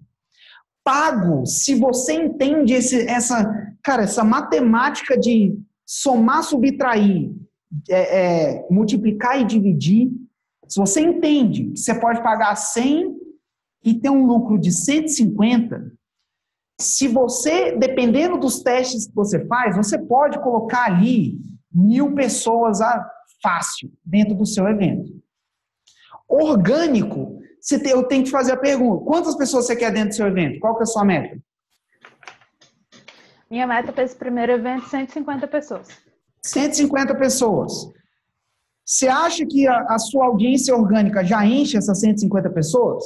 Speaker 1: Pago, se você entende essa matemática de somar, subtrair, multiplicar e dividir, se você entende que você pode pagar 100 e ter um lucro de 150, se você, dependendo dos testes que você faz, você pode colocar ali 1000 pessoas fácil dentro do seu evento. Orgânico, eu tenho que fazer a pergunta, quantas pessoas você quer dentro do seu evento? Qual que é a sua meta?
Speaker 4: Minha meta para esse primeiro evento é 150 pessoas.
Speaker 1: 150 pessoas. Você acha que a sua audiência orgânica já enche essas 150 pessoas?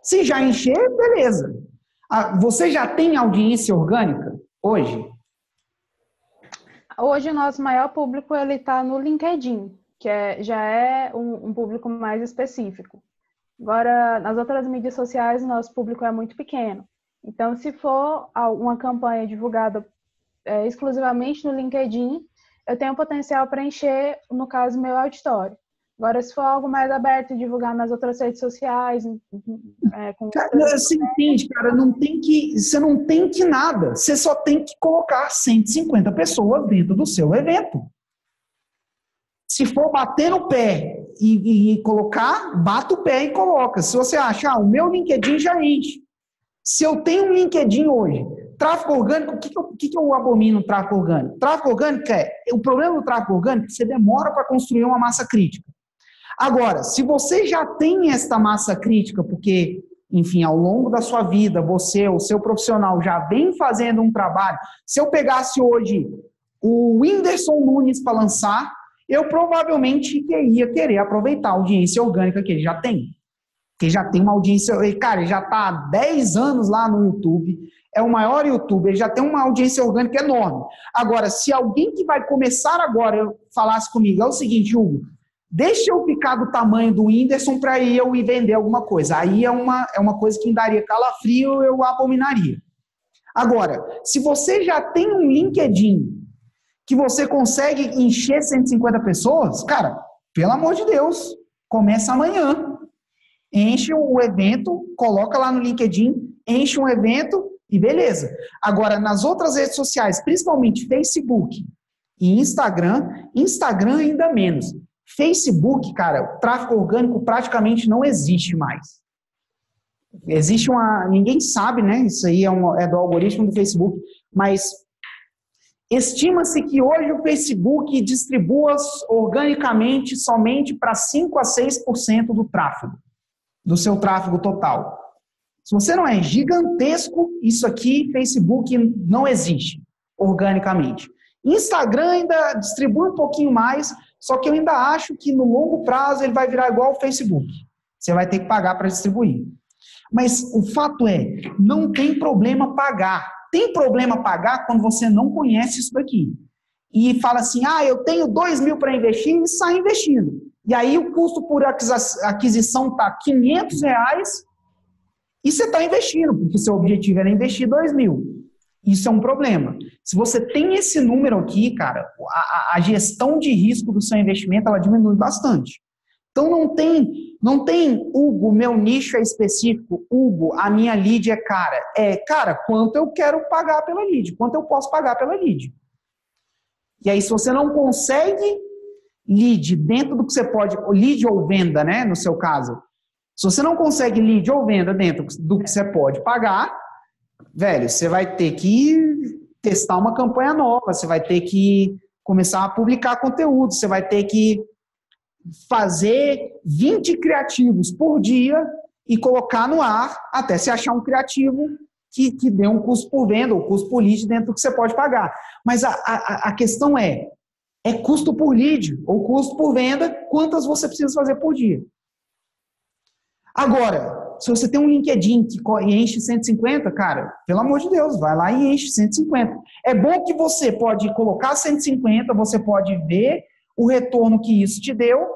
Speaker 1: Se já encher, beleza. Você já tem audiência orgânica hoje?
Speaker 4: Hoje o nosso maior público está no LinkedIn, que já é um público mais específico. Agora, nas outras mídias sociais, o nosso público é muito pequeno. Então, se for uma campanha divulgada exclusivamente no LinkedIn, eu tenho potencial para encher, no caso, meu auditório. Agora, se for algo mais aberto, divulgar nas outras redes sociais...
Speaker 1: Você entende, cara, você não tem que nada. Você só tem que colocar 150 pessoas dentro do seu evento. Se for bater no pé e colocar, bata o pé e coloca. Se você acha, o meu LinkedIn já enche. Se eu tenho um LinkedIn hoje, tráfego orgânico, o que eu abomino no tráfego orgânico? Tráfego orgânico o problema do tráfego orgânico é que você demora para construir uma massa crítica. Agora, se você já tem esta massa crítica, porque, enfim, ao longo da sua vida, você, o seu profissional, já vem fazendo um trabalho. Se eu pegasse hoje o Whindersson Nunes para lançar, eu provavelmente ia querer aproveitar a audiência orgânica que ele já tem. Que já tem uma audiência... Cara, ele já está há 10 anos lá no YouTube, é o maior youtuber, ele já tem uma audiência orgânica enorme. Agora, se alguém que vai começar agora falasse comigo, é o seguinte, Hugo, deixa eu ficar do tamanho do Whindersson para eu ir vender alguma coisa. Aí é uma coisa que me daria calafrio, eu abominaria. Agora, se você já tem um LinkedIn que você consegue encher 150 pessoas, cara, pelo amor de Deus, começa amanhã. Enche o evento, coloca lá no LinkedIn, enche um evento e beleza. Agora, nas outras redes sociais, principalmente Facebook e Instagram ainda menos. Facebook, cara, o tráfego orgânico praticamente não existe mais. Existe ninguém sabe, né? Isso aí é do algoritmo do Facebook, mas estima-se que hoje o Facebook distribua organicamente somente para 5 a 6% do tráfego, do seu tráfego total. Se você não é gigantesco, isso aqui, Facebook não existe organicamente. Instagram ainda distribui um pouquinho mais, só que eu ainda acho que no longo prazo ele vai virar igual ao Facebook. Você vai ter que pagar para distribuir. Mas o fato é, não tem problema pagar. Tem problema pagar quando você não conhece isso daqui. E fala assim, eu tenho 2.000 para investir e sai investindo. E aí o custo por aquisição está R$500 e você está investindo, porque seu objetivo era investir 2.000. Isso é um problema. Se você tem esse número aqui, cara, a gestão de risco do seu investimento, ela diminui bastante. Então, não tem, Hugo, meu nicho é específico, Hugo, a minha lead é cara. Cara, quanto eu quero pagar pela lead? Quanto eu posso pagar pela lead? E aí, se você não consegue lead dentro do que você pode, lead ou venda, né, no seu caso, se você não consegue lead ou venda dentro do que você pode pagar, velho, você vai ter que testar uma campanha nova, você vai ter que começar a publicar conteúdo, você vai ter que fazer 20 criativos por dia e colocar no ar até você achar um criativo que dê um custo por venda ou custo por lead dentro do que você pode pagar. Mas a questão é custo por lead ou custo por venda, quantas você precisa fazer por dia. Agora, se você tem um LinkedIn que enche 150, cara, pelo amor de Deus, vai lá e enche 150. É bom que você pode colocar 150, você pode ver o retorno que isso te deu,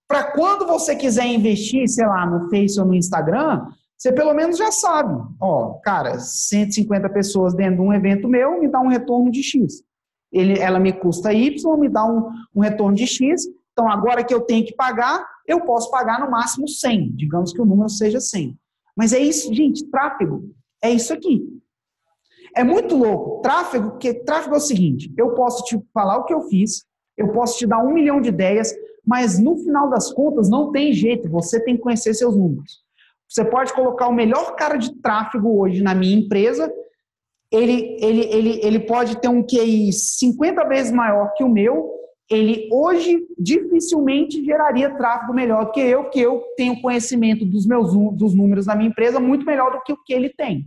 Speaker 1: para quando você quiser investir, sei lá, no Face ou no Instagram, você pelo menos já sabe. Ó, cara, 150 pessoas dentro de um evento meu me dá um retorno de X. Ela me custa Y, me dá um retorno de X. Então, agora que eu tenho que pagar, eu posso pagar no máximo 100. Digamos que o número seja 100. Mas é isso, gente, tráfego é isso aqui. É muito louco. Tráfego, porque tráfego é o seguinte, eu posso te falar o que eu fiz, eu posso te dar 1 milhão de ideias, mas no final das contas não tem jeito, você tem que conhecer seus números. Você pode colocar o melhor cara de tráfego hoje na minha empresa, ele pode ter um QI 50 vezes maior que o meu, ele hoje dificilmente geraria tráfego melhor do que eu tenho conhecimento dos números da minha empresa muito melhor do que o que ele tem.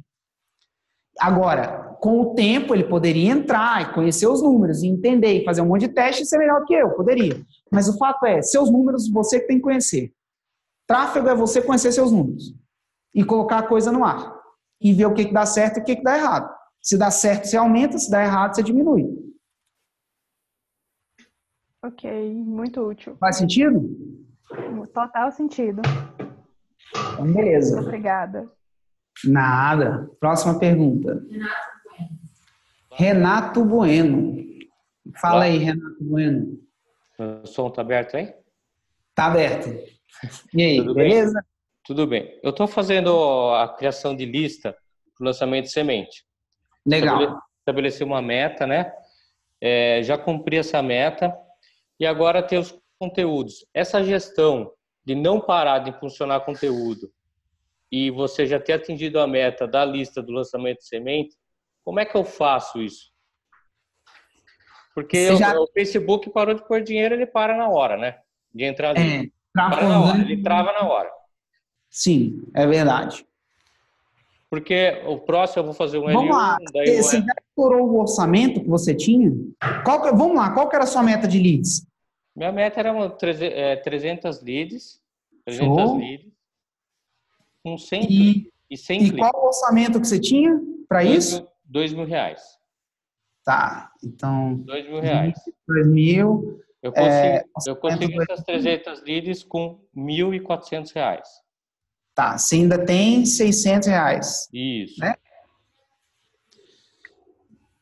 Speaker 1: Agora, com o tempo, ele poderia entrar e conhecer os números, e entender, e fazer um monte de teste e ser melhor que eu, poderia. Mas o fato é, seus números, você que tem que conhecer. Tráfego é você conhecer seus números e colocar a coisa no ar. E ver o que dá certo e o que dá errado. Se dá certo, você aumenta, se dá errado, você diminui.
Speaker 4: Ok, muito útil.
Speaker 1: Faz sentido?
Speaker 4: Total sentido.
Speaker 1: Então, beleza.
Speaker 4: Obrigada.
Speaker 1: Nada. Próxima pergunta. Renato Bueno. Fala aí, Renato Bueno.
Speaker 5: O som está aberto aí?
Speaker 1: Tá aberto. E aí,
Speaker 5: Tudo
Speaker 1: beleza?
Speaker 5: Bem? Tudo bem. Eu estou fazendo a criação de lista para o lançamento de semente.
Speaker 1: Legal.
Speaker 5: Estabeleci uma meta, né? Já cumpri essa meta e agora tem os conteúdos. Essa gestão de não parar de impulsionar conteúdo e você já ter atingido a meta da lista do lançamento de semente, como é que eu faço isso? Porque o Facebook parou de pôr dinheiro, ele para na hora, né? De entrar ali. Ele trava na hora.
Speaker 1: Sim, é verdade.
Speaker 5: Porque o próximo eu vou fazer um L1.
Speaker 1: Vamos lá, você já estourou o orçamento que você tinha? Vamos lá, qual que era a sua meta de leads?
Speaker 5: Minha meta era 300 leads. 300
Speaker 1: Show.
Speaker 5: leads. Com 100
Speaker 1: e qual o orçamento que você tinha para isso?
Speaker 5: R$2.000.
Speaker 1: Tá, então...
Speaker 5: R$2.000.
Speaker 1: 2.000.
Speaker 5: Eu consegui essas 300 leads com R$1.400.
Speaker 1: Tá, você ainda tem R$600.
Speaker 5: Isso.
Speaker 1: Né?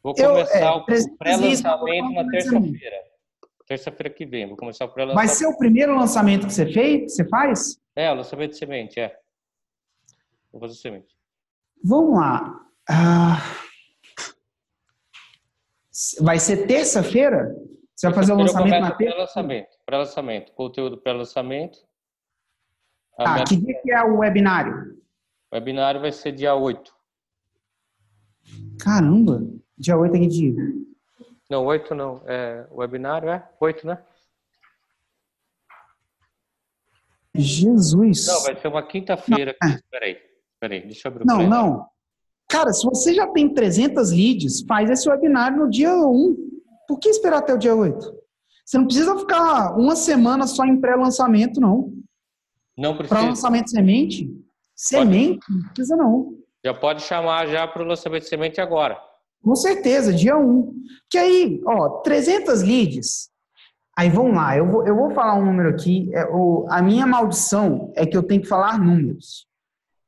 Speaker 5: Vou começar o pré-lançamento na terça-feira. Terça-feira que vem, vou começar o pré-lançamento.
Speaker 1: Vai ser o primeiro lançamento que você faz?
Speaker 5: O lançamento de semente, Vou fazer semente.
Speaker 1: Vamos lá. Vai ser terça-feira? Você vai fazer o lançamento na terça?
Speaker 5: Pré-lançamento. Conteúdo pré-lançamento.
Speaker 1: Que dia que é o webinário?
Speaker 5: O webinário vai ser dia 8.
Speaker 1: Caramba! Dia 8 é que dia?
Speaker 5: Não, 8 não. O webinário é 8, né?
Speaker 1: Jesus!
Speaker 5: Não, vai ser uma quinta-feira. Espera aí, deixa eu abrir o
Speaker 1: Não. Cara, se você já tem 300 leads, faz esse webinário no dia 1. Por que esperar até o dia 8? Você não precisa ficar uma semana só em pré-lançamento, não.
Speaker 5: Não precisa.
Speaker 1: Para lançamento de semente? Semente? Não precisa, não.
Speaker 5: Já pode chamar já para o lançamento de semente agora.
Speaker 1: Com certeza, dia 1. Que aí, 300 leads. Aí, vamos lá, eu vou falar um número aqui. A minha maldição é que eu tenho que falar números.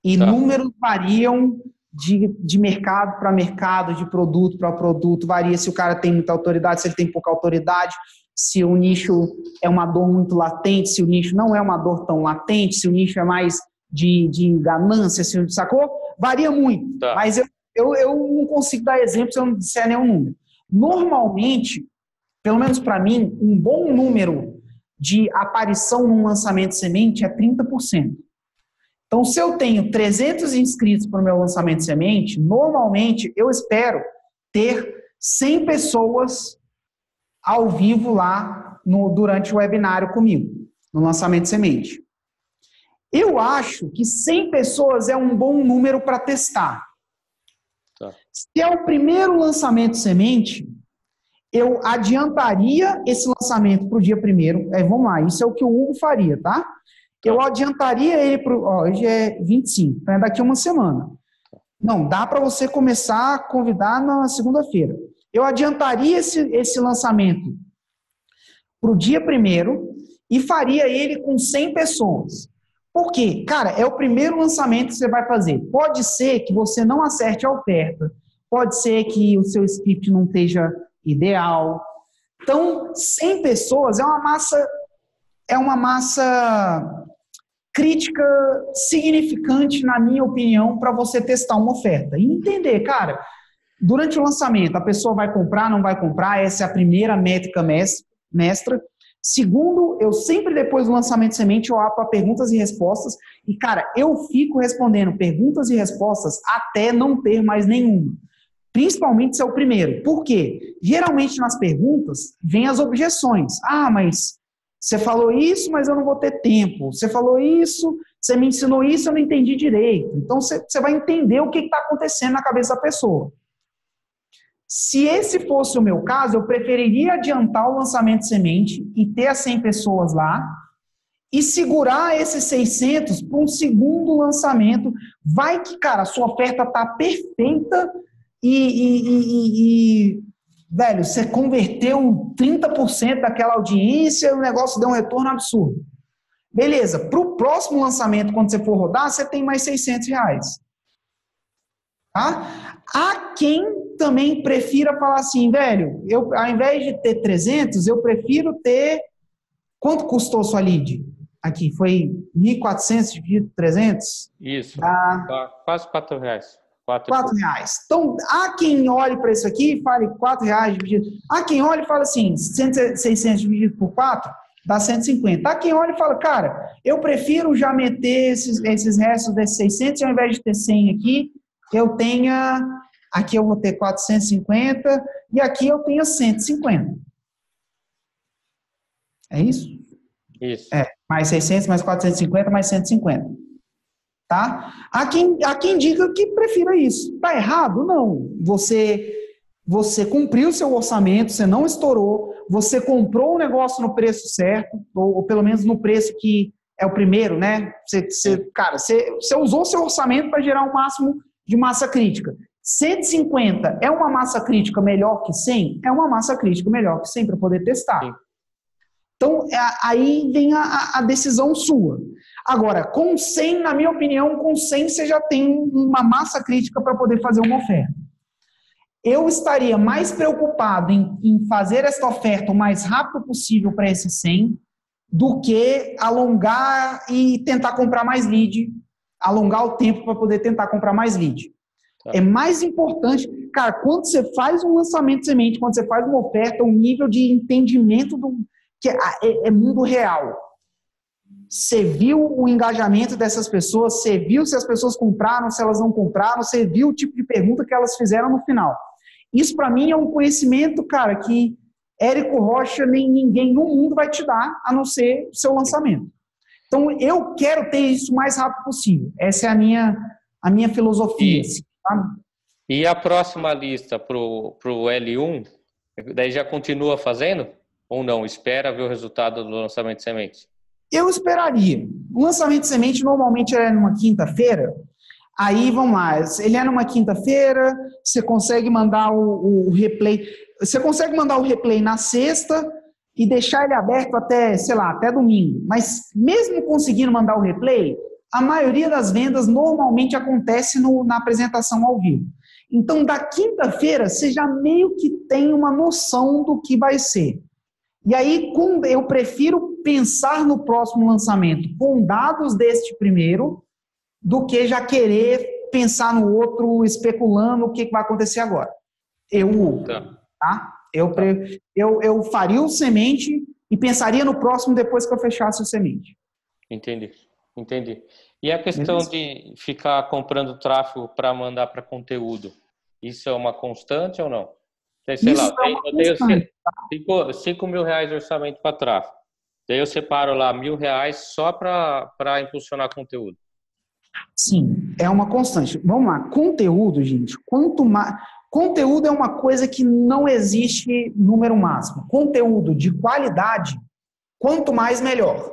Speaker 1: E números variam de mercado para mercado, de produto para produto, varia se o cara tem muita autoridade, se ele tem pouca autoridade, se o nicho é uma dor muito latente, se o nicho não é uma dor tão latente, se o nicho é mais de ganância, sacou? Varia muito,
Speaker 5: Tá.
Speaker 1: Mas eu não consigo dar exemplo se eu não disser nenhum número. Normalmente, pelo menos para mim, um bom número de aparição num lançamento de semente é 30%. Então, se eu tenho 300 inscritos para o meu lançamento de semente, normalmente eu espero ter 100 pessoas ao vivo lá durante o webinário comigo, no lançamento de semente. Eu acho que 100 pessoas é um bom número para testar.
Speaker 5: Tá.
Speaker 1: Se é o primeiro lançamento de semente, eu adiantaria esse lançamento para o dia 1º. Vamos lá, isso é o que o Hugo faria, tá? Eu adiantaria ele para hoje é 25, então é daqui a uma semana. Não, dá para você começar a convidar na segunda-feira. Eu adiantaria esse lançamento para o dia 1º e faria ele com 100 pessoas. Por quê? Cara, é o primeiro lançamento que você vai fazer. Pode ser que você não acerte a oferta, pode ser que o seu script não esteja ideal. Então, 100 pessoas é uma massa crítica significante, na minha opinião, para você testar uma oferta. E entender, cara, durante o lançamento, a pessoa vai comprar, não vai comprar, essa é a primeira métrica mestra. Segundo, eu sempre depois do lançamento de semente, eu abro para perguntas e respostas. E, cara, eu fico respondendo perguntas e respostas até não ter mais nenhuma. Principalmente se é o primeiro. Por quê? Geralmente nas perguntas vem as objeções. Ah, mas você falou isso, mas eu não vou ter tempo. Você falou isso, você me ensinou isso, eu não entendi direito. Então, você vai entender o que está acontecendo na cabeça da pessoa. Se esse fosse o meu caso, eu preferiria adiantar o lançamento de semente e ter as 100 pessoas lá e segurar esses 600 para um segundo lançamento. Vai que, cara, a sua oferta está perfeita velho, você converteu 30% daquela audiência e o negócio deu um retorno absurdo. Beleza, para o próximo lançamento, quando você for rodar, você tem mais R$600. Tá? Há quem também prefira falar assim, velho, ao invés de ter 300, eu prefiro ter... Quanto custou sua lead? Aqui, foi 1.400 dividido por 300?
Speaker 5: Isso,
Speaker 1: dá
Speaker 5: quase R$4.
Speaker 1: R$4. Então, há quem olhe para isso aqui e fale R$4 dividido. Há quem olhe e fale assim, 600 dividido por 4 dá 150. Há quem olhe e fala, cara, eu prefiro já meter esses restos desses 600 e ao invés de ter 100 aqui, eu tenha... Aqui eu vou ter 450 e aqui eu tenho 150. É isso?
Speaker 5: Isso.
Speaker 1: Mais 600, mais 450, mais 150. Tá? Há quem diga que prefira isso. Tá errado? Não. Você cumpriu o seu orçamento, você não estourou, você comprou o negócio no preço certo, ou pelo menos no preço que é o primeiro, né? Você usou o seu orçamento para gerar o máximo de massa crítica. 150 é uma massa crítica melhor que 100? É uma massa crítica melhor que 100 para poder testar. Sim. Então, aí vem a decisão sua. Agora, com 100, na minha opinião, com 100 você já tem uma massa crítica para poder fazer uma oferta. Eu estaria mais preocupado em fazer essa oferta o mais rápido possível para esse 100 do que alongar e tentar comprar mais lead, alongar o tempo para poder tentar comprar mais lead. É mais importante, cara, quando você faz um lançamento de semente, quando você faz uma oferta, o nível de entendimento que é mundo real. Você viu o engajamento dessas pessoas, você viu se as pessoas compraram, se elas não compraram, você viu o tipo de pergunta que elas fizeram no final. Isso, para mim, é um conhecimento, cara, que Érico Rocha nem ninguém no mundo vai te dar, a não ser o seu lançamento. Então, eu quero ter isso o mais rápido possível. Essa é a minha filosofia.
Speaker 5: E a próxima lista para o L1, daí já continua fazendo? Ou não? Espera ver o resultado do lançamento de semente?
Speaker 1: Eu esperaria. O lançamento de semente normalmente é numa quinta-feira. Aí, vamos lá, ele é numa quinta-feira, você consegue mandar o replay. Você consegue mandar o replay na sexta e deixar ele aberto até, sei lá, até domingo. Mas mesmo conseguindo mandar o replay, a maioria das vendas normalmente acontece na apresentação ao vivo. Então, da quinta-feira, você já meio que tem uma noção do que vai ser. E aí, eu prefiro pensar no próximo lançamento com dados deste primeiro, do que já querer pensar no outro, especulando o que vai acontecer agora. Eu faria o semente e pensaria no próximo depois que eu fechasse o semente.
Speaker 5: Entendi. E a questão de ficar comprando tráfego para mandar para conteúdo, isso é uma constante ou não? Sei lá, eu tenho R$5.000 de orçamento para tráfego. Daí eu separo lá R$1.000 só para impulsionar conteúdo.
Speaker 1: Sim, é uma constante. Vamos lá, conteúdo, gente. Quanto mais... Conteúdo é uma coisa que não existe número máximo. Conteúdo de qualidade, quanto mais melhor.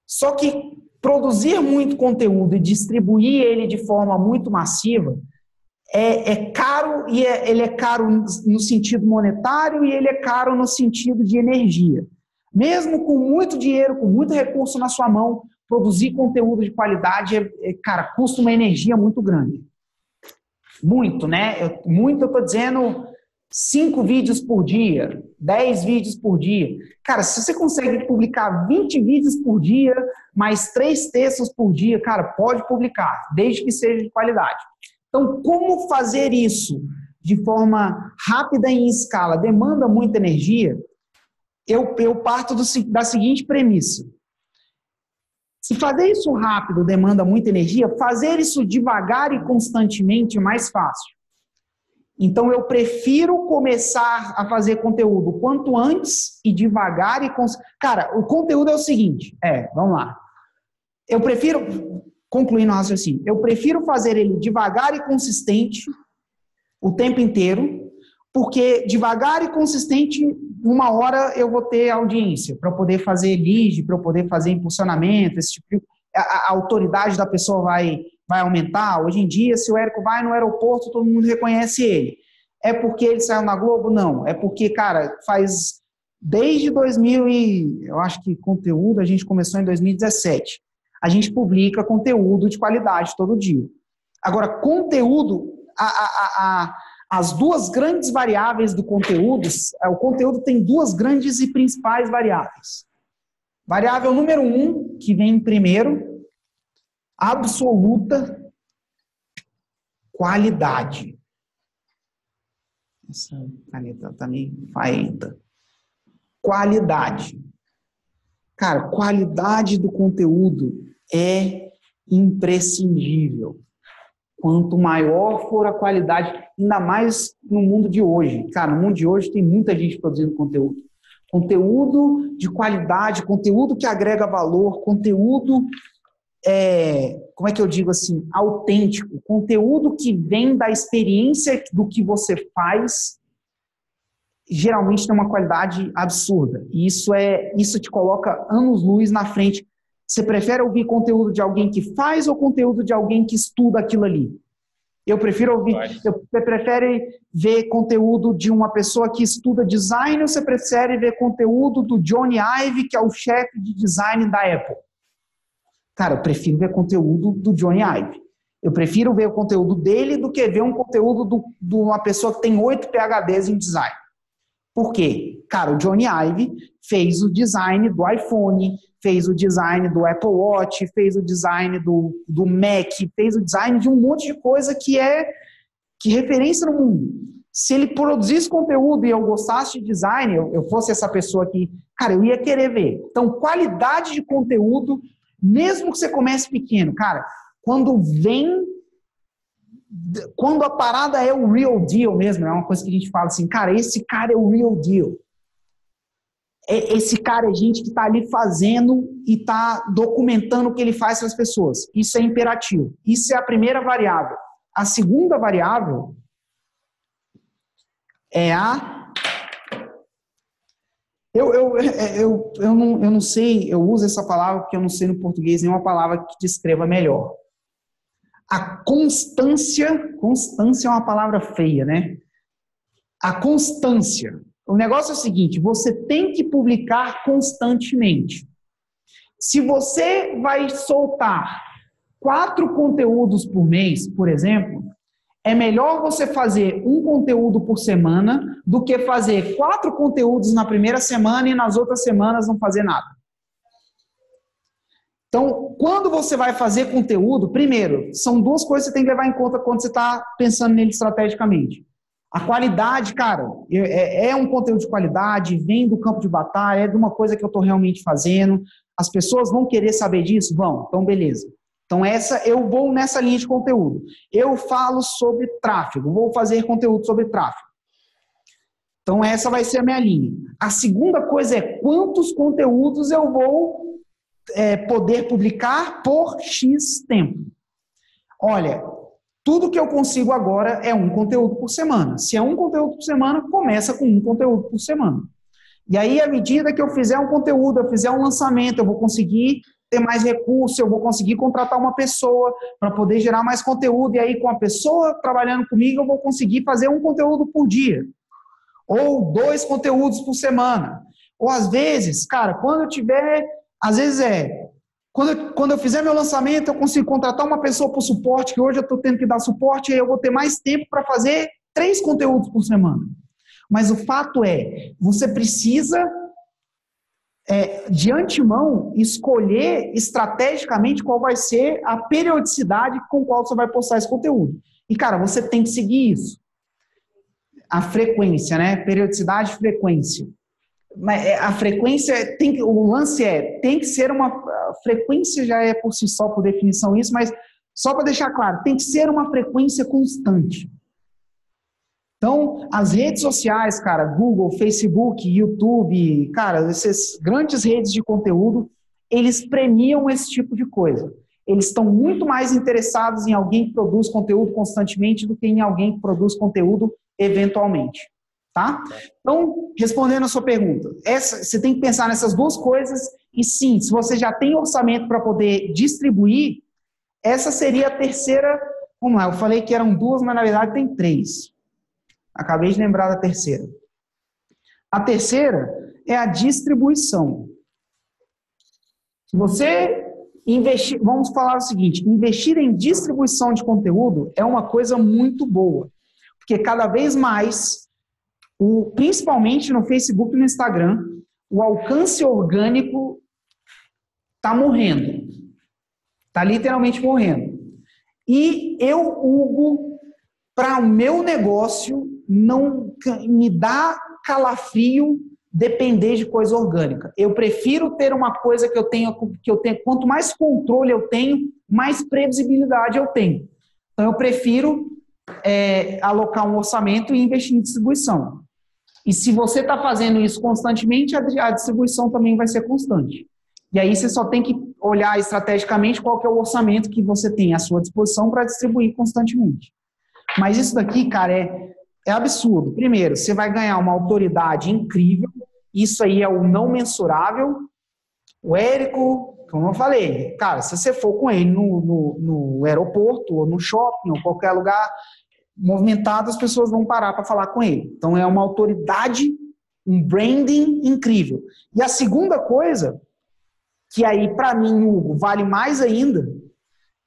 Speaker 1: Só que produzir muito conteúdo e distribuir ele de forma muito massiva é caro, e ele é caro no sentido monetário e ele é caro no sentido de energia. Mesmo com muito dinheiro, com muito recurso na sua mão, produzir conteúdo de qualidade, cara, custa uma energia muito grande. Muito, né? Eu estou dizendo 5 vídeos por dia, 10 vídeos por dia. Cara, se você consegue publicar 20 vídeos por dia, mais 3 textos por dia, cara, pode publicar, desde que seja de qualidade. Então, como fazer isso de forma rápida e em escala demanda muita energia? Eu parto da seguinte premissa. Se fazer isso rápido demanda muita energia, fazer isso devagar e constantemente é mais fácil. Então, eu prefiro começar a fazer conteúdo quanto antes e devagar e... Cara, o conteúdo é o seguinte. Vamos lá. Eu prefiro... Concluindo o raciocínio. Eu prefiro fazer ele devagar e consistente o tempo inteiro, porque devagar e consistente, uma hora eu vou ter audiência para poder fazer lead, para eu poder fazer impulsionamento, esse tipo de... A autoridade da pessoa vai aumentar. Hoje em dia, se o Érico vai no aeroporto, todo mundo reconhece ele. É porque ele saiu na Globo? Não. É porque, cara, faz desde 2000 e... Eu acho que conteúdo a gente começou em 2017. A gente publica conteúdo de qualidade todo dia. Agora, conteúdo... As duas grandes variáveis do conteúdo, o conteúdo tem 2 grandes e principais variáveis. Variável número 1, que vem primeiro, absoluta qualidade. Essa caneta tá meio faenta. Qualidade. Cara, qualidade do conteúdo é imprescindível. Quanto maior for a qualidade, ainda mais no mundo de hoje. Cara, no mundo de hoje tem muita gente produzindo conteúdo. Conteúdo de qualidade, conteúdo que agrega valor, conteúdo, como é que eu digo assim, autêntico. Conteúdo que vem da experiência do que você faz, geralmente tem uma qualidade absurda. E isso te coloca anos-luz na frente. Você prefere ouvir conteúdo de alguém que faz ou conteúdo de alguém que estuda aquilo ali? Eu prefiro ouvir... Você prefere ver conteúdo de uma pessoa que estuda design ou você prefere ver conteúdo do Johnny Ive, que é o chefe de design da Apple? Cara, eu prefiro ver conteúdo do Johnny Ive. Eu prefiro ver o conteúdo dele do que ver um conteúdo de uma pessoa que tem 8 PhDs em design. Por quê? Cara, o Johnny Ive fez o design do iPhone, fez o design do Apple Watch, fez o design do Mac, fez o design de um monte de coisa que é referência no mundo. Se ele produzisse conteúdo e eu gostasse de design, eu fosse essa pessoa que, cara, eu ia querer ver. Então, qualidade de conteúdo, mesmo que você comece pequeno, cara, quando a parada é o real deal mesmo, é uma coisa que a gente fala assim, cara, esse cara é o real deal. Esse cara é gente que está ali fazendo e está documentando o que ele faz para as pessoas. Isso é imperativo. Isso é a primeira variável. A segunda variável é a... Eu não sei, eu uso essa palavra porque eu não sei no português nenhuma palavra que descreva melhor. A constância... Constância é uma palavra feia, né? A constância... O negócio é o seguinte, você tem que publicar constantemente. Se você vai soltar 4 conteúdos por mês, por exemplo, é melhor você fazer um conteúdo por semana do que fazer 4 conteúdos na primeira semana e nas outras semanas não fazer nada. Então, quando você vai fazer conteúdo, primeiro, são 2 coisas que você tem que levar em conta quando você está pensando nele estrategicamente. A qualidade, cara, é um conteúdo de qualidade, vem do campo de batalha, é de uma coisa que eu estou realmente fazendo. As pessoas vão querer saber disso? Vão, então beleza. Então eu vou nessa linha de conteúdo. Eu falo sobre tráfego, vou fazer conteúdo sobre tráfego. Então essa vai ser a minha linha. A segunda coisa é quantos conteúdos eu vou poder publicar por X tempo. Olha, tudo que eu consigo agora é um conteúdo por semana. Se é um conteúdo por semana, começa com um conteúdo por semana. E aí, à medida que eu fizer um conteúdo, eu fizer um lançamento, eu vou conseguir ter mais recursos, eu vou conseguir contratar uma pessoa para poder gerar mais conteúdo. E aí, com a pessoa trabalhando comigo, eu vou conseguir fazer um conteúdo por dia. Ou 2 conteúdos por semana. Ou às vezes, cara, quando eu tiver... Às vezes quando eu fizer meu lançamento, eu consigo contratar uma pessoa para o suporte, que hoje eu estou tendo que dar suporte, e aí eu vou ter mais tempo para fazer 3 conteúdos por semana. Mas o fato é, você precisa, de antemão, escolher estrategicamente qual vai ser a periodicidade com qual você vai postar esse conteúdo. E, cara, você tem que seguir isso. A frequência, né? Periodicidade e frequência. A frequência, o lance tem que ser uma... A frequência já é por si só, por definição, isso, mas só para deixar claro, tem que ser uma frequência constante. Então, as redes sociais, cara, Google, Facebook, YouTube, cara, essas grandes redes de conteúdo, eles premiam esse tipo de coisa. Eles estão muito mais interessados em alguém que produz conteúdo constantemente do que em alguém que produz conteúdo eventualmente. Tá? Então, respondendo a sua pergunta, você tem que pensar nessas 2 coisas e sim, se você já tem orçamento para poder distribuir, essa seria a terceira. Vamos lá, eu falei que eram 2, mas na verdade tem 3. Acabei de lembrar da terceira. A terceira é a distribuição. Se você investir, vamos falar o seguinte, investir em distribuição de conteúdo é uma coisa muito boa, porque cada vez mais principalmente no Facebook e no Instagram, o alcance orgânico está morrendo. Está literalmente morrendo. E Hugo, para o meu negócio, não me dá calafrio depender de coisa orgânica. Eu prefiro ter uma coisa que eu tenho, quanto mais controle eu tenho, mais previsibilidade eu tenho. Então, eu prefiro alocar um orçamento e investir em distribuição. E se você está fazendo isso constantemente, a distribuição também vai ser constante. E aí você só tem que olhar estrategicamente qual que é o orçamento que você tem à sua disposição para distribuir constantemente. Mas isso daqui, cara, é absurdo. Primeiro, você vai ganhar uma autoridade incrível, isso aí é o não mensurável. O Érico, como eu falei, cara, se você for com ele no aeroporto, ou no shopping, ou qualquer lugar movimentado, as pessoas vão parar para falar com ele. Então, é uma autoridade, um branding incrível. E a segunda coisa, que aí, para mim, Hugo, vale mais ainda,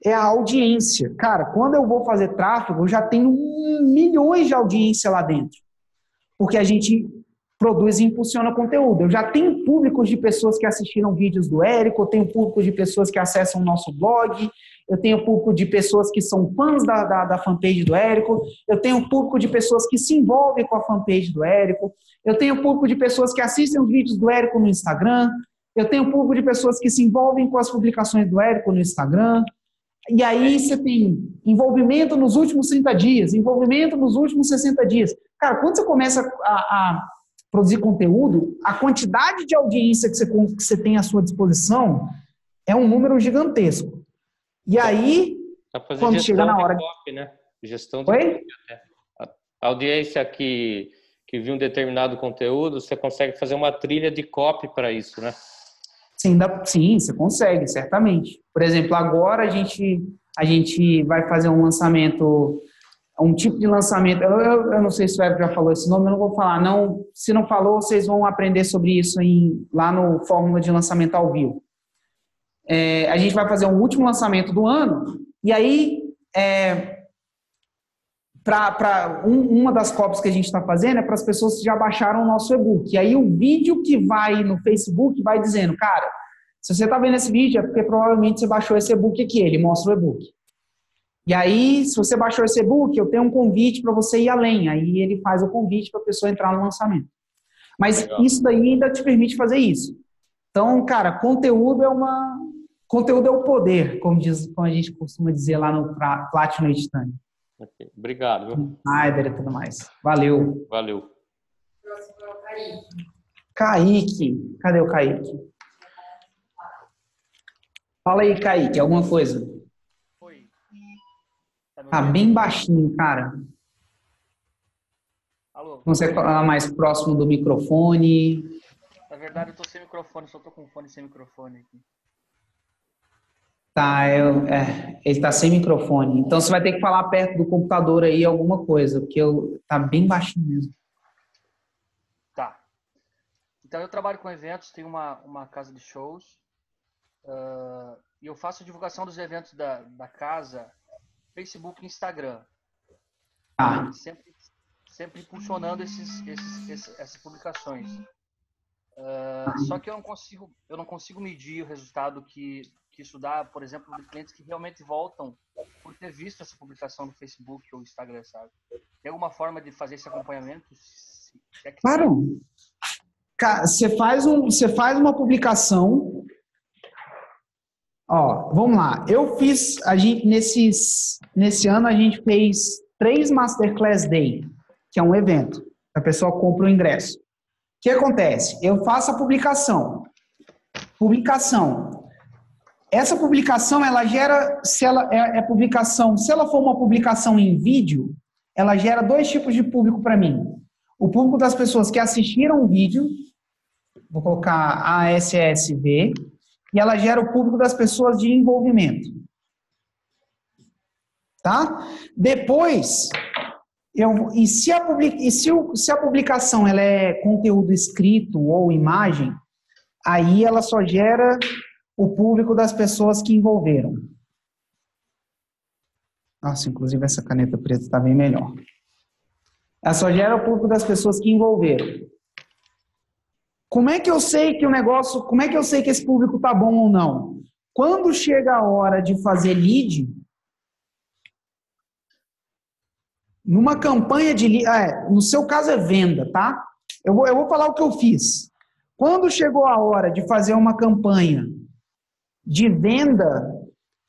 Speaker 1: é a audiência. Cara, quando eu vou fazer tráfego, eu já tenho milhões de audiência lá dentro. Porque a gente produz e impulsiona conteúdo. Eu já tenho públicos de pessoas que assistiram vídeos do Érico, eu tenho públicos de pessoas que acessam o nosso blog, eu tenho público de pessoas que são fãs da fanpage do Érico, eu tenho público de pessoas que se envolvem com a fanpage do Érico, eu tenho público de pessoas que assistem os vídeos do Érico no Instagram, eu tenho público de pessoas que se envolvem com as publicações do Érico no Instagram, e aí você tem envolvimento nos últimos 30 dias, envolvimento nos últimos 60 dias. Cara, quando você começa a produzir conteúdo, a quantidade de audiência que você tem à sua disposição é um número gigantesco. E aí, quando chega na hora...
Speaker 5: Copy, né? Gestão de copy, até. A audiência que viu um determinado conteúdo, você consegue fazer uma trilha de copy para isso, né?
Speaker 1: Sim, você consegue, certamente. Por exemplo, agora a gente vai fazer um lançamento, um tipo de lançamento, eu não sei se o Érico já falou esse nome, eu não vou falar, não. Se não falou, vocês vão aprender sobre isso lá no Fórmula de Lançamento ao Vivo. a gente vai fazer um último lançamento do ano, e aí, uma das copies que a gente está fazendo é para as pessoas que já baixaram o nosso e-book. E aí o vídeo que vai no Facebook vai dizendo, cara, se você está vendo esse vídeo é porque provavelmente você baixou esse e-book aqui, ele mostra o e-book. E aí, se você baixou esse e-book, eu tenho um convite para você ir além. Aí ele faz o convite para a pessoa entrar no lançamento. Mas legal. Isso daí ainda te permite fazer isso. Então, cara, conteúdo é o poder, como a gente costuma dizer lá no Platinum Editânia.
Speaker 5: Okay. Obrigado. Viu?
Speaker 1: E tudo mais. Valeu.
Speaker 5: Valeu.
Speaker 2: Próximo é o Kaique.
Speaker 1: Kaique. Cadê o Kaique? Fala aí, Kaique, alguma coisa?
Speaker 6: Oi.
Speaker 1: Tá bem baixinho, cara.
Speaker 6: Alô?
Speaker 1: Você falar mais próximo do microfone.
Speaker 6: Na verdade, eu tô sem microfone, só tô com fone sem microfone aqui.
Speaker 1: Tá, ele tá sem microfone. Então você vai ter que falar perto do computador aí alguma coisa, porque tá bem baixinho mesmo.
Speaker 6: Tá. Então eu trabalho com eventos, tenho uma casa de shows. E eu faço divulgação dos eventos da casa, Facebook e Instagram.
Speaker 1: Ah.
Speaker 6: Sempre impulsionando essas publicações. Só que eu não consigo medir o resultado que isso dá, por exemplo, de clientes que realmente voltam por ter visto essa publicação no Facebook ou Instagram, sabe? Tem alguma forma de fazer esse acompanhamento?
Speaker 1: Claro. Cara, você faz uma publicação. Ó, vamos lá. Nesse ano a gente fez 3 Masterclass Day, que é um evento. A pessoa compra o ingresso. O que acontece? Eu faço a publicação. Essa publicação, ela gera, se ela for uma publicação em vídeo, ela gera 2 tipos de público para mim. O público das pessoas que assistiram o vídeo, vou colocar ASSV, e ela gera o público das pessoas de envolvimento. Tá? Depois, se a publicação ela é conteúdo escrito ou imagem, aí ela só gera o público das pessoas que envolveram. Nossa, inclusive essa caneta preta está bem melhor. Ela só gera o público das pessoas que envolveram. Como é que eu sei que esse público está bom ou não? Quando chega a hora de fazer lead, numa campanha de lead, no seu caso é venda, tá? Eu vou falar o que eu fiz. Quando chegou a hora de fazer uma campanha de venda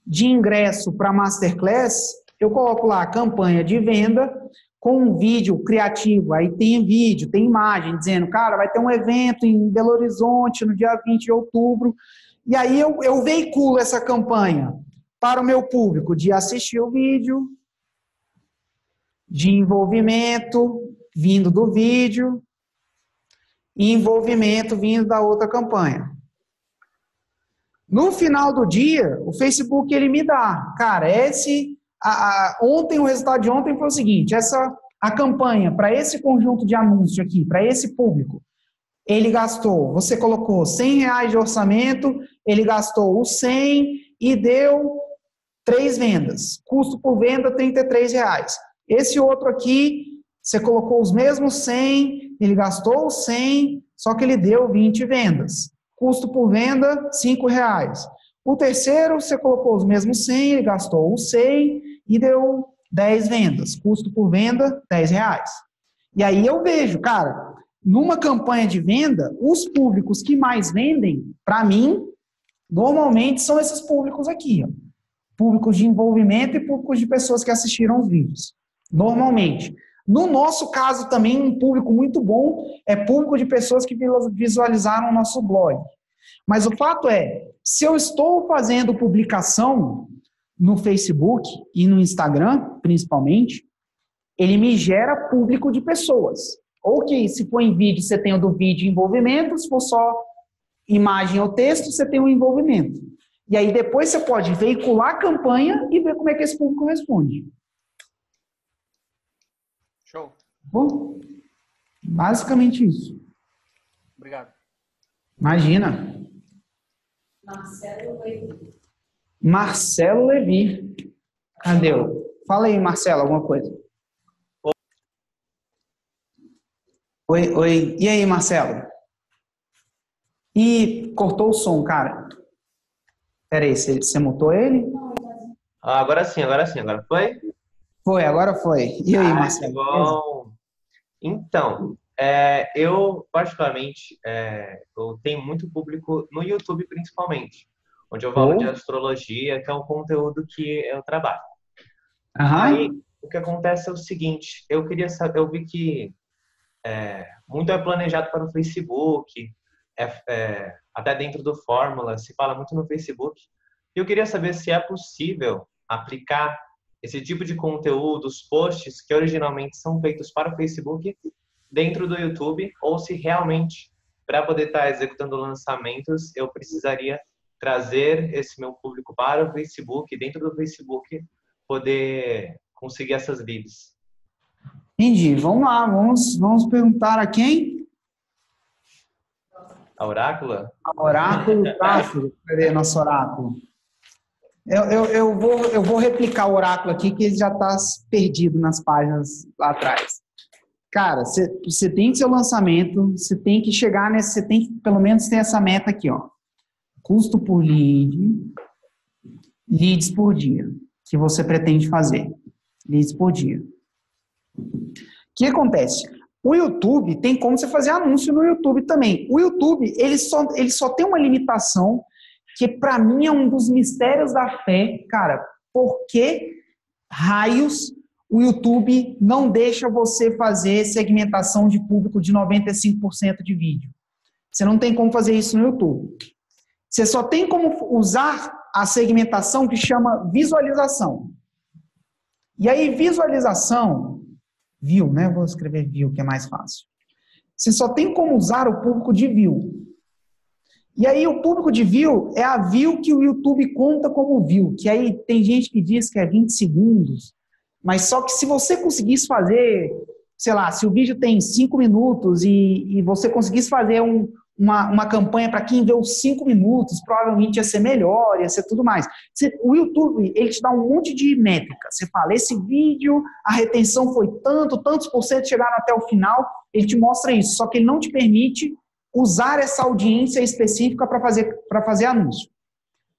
Speaker 1: de ingresso para Masterclass, eu coloco lá campanha de venda com um vídeo criativo. Aí tem vídeo, tem imagem, dizendo, cara, vai ter um evento em Belo Horizonte no dia 20 de outubro. E aí eu veiculo essa campanha para o meu público de assistir o vídeo, de envolvimento vindo do vídeo e envolvimento vindo da outra campanha. No final do dia, o Facebook ele me dá, cara, ontem, o resultado de ontem foi o seguinte, a campanha para esse conjunto de anúncio aqui, para esse público, ele gastou, você colocou R$100 de orçamento, ele gastou os 100 e deu 3 vendas, custo por venda R$33. Esse outro aqui, você colocou os mesmos 100, ele gastou os 100, só que ele deu 20 vendas. Custo por venda, R$5. O terceiro, você colocou os mesmos 100, ele gastou os 100 e deu 10 vendas. Custo por venda, R$10. E aí eu vejo, cara, numa campanha de venda, os públicos que mais vendem, para mim, normalmente são esses públicos aqui. Ó. Públicos de envolvimento e públicos de pessoas que assistiram os vídeos. Normalmente. No nosso caso também, um público muito bom é público de pessoas que visualizaram o nosso blog. Mas o fato é, se eu estou fazendo publicação no Facebook e no Instagram, principalmente, ele me gera público de pessoas. Ou que, se for em vídeo, você tem o do vídeo envolvimento, se for só imagem ou texto, você tem o envolvimento. E aí depois você pode veicular a campanha e ver como é que esse público responde.
Speaker 6: Show.
Speaker 1: Bom, basicamente isso.
Speaker 6: Obrigado.
Speaker 1: Imagina.
Speaker 2: Marcelo Levi.
Speaker 1: Marcelo Levi. Cadê? Fala aí, Marcelo, alguma coisa. Oi, oi. E aí, Marcelo? Ih, cortou o som, cara. Peraí, você mutou ele?
Speaker 7: Agora sim, agora foi?
Speaker 1: Foi, agora foi. E aí,
Speaker 7: Que
Speaker 1: Marcelo?
Speaker 7: bom! Então, eu particularmente, eu tenho muito público no YouTube principalmente, onde eu falo de astrologia, que é um conteúdo que eu trabalho. Aí,
Speaker 1: Aham.
Speaker 7: o que acontece é o seguinte, eu queria saber, eu vi que muito é planejado para o Facebook, até dentro do Fórmula, se fala muito no Facebook. E eu queria saber se é possível aplicar esse tipo de conteúdo, os posts que originalmente são feitos para o Facebook, dentro do YouTube, ou se realmente, para poder estar executando lançamentos, eu precisaria trazer esse meu público para o Facebook, dentro do Facebook, poder conseguir essas leads.
Speaker 1: Entendi. Vamos lá, vamos perguntar a quem?
Speaker 7: A Orácula?
Speaker 1: A Oráculo Tráfego. Cadê nosso oráculo? Eu vou replicar o oráculo aqui, que ele já está perdido nas páginas lá atrás. Cara, você tem seu lançamento, você tem que chegar nesse, você tem que pelo menos ter essa meta aqui, ó. Custo por lead, leads por dia, que você pretende fazer. Leads por dia. O que acontece? O YouTube tem como você fazer anúncio no YouTube também. O YouTube, ele só tem uma limitação que para mim é um dos mistérios da fé, cara. Por que raios o YouTube não deixa você fazer segmentação de público de 95% de vídeo? Você não tem como fazer isso no YouTube. Você só tem como usar a segmentação que chama visualização. E aí, visualização, view, né? Vou escrever view, que é mais fácil. Você só tem como usar o público de view. E aí, o público de view é a view que o YouTube conta como view, que aí tem gente que diz que é 20 segundos, mas só que se você conseguisse fazer, sei lá, se o vídeo tem 5 minutos e você conseguisse fazer uma campanha para quem vê os 5 minutos, provavelmente ia ser melhor, ia ser tudo mais. O YouTube, ele te dá um monte de métrica. Você fala, esse vídeo, a retenção foi tantos por cento chegaram até o final, ele te mostra isso, só que ele não te permite usar essa audiência específica para fazer anúncio.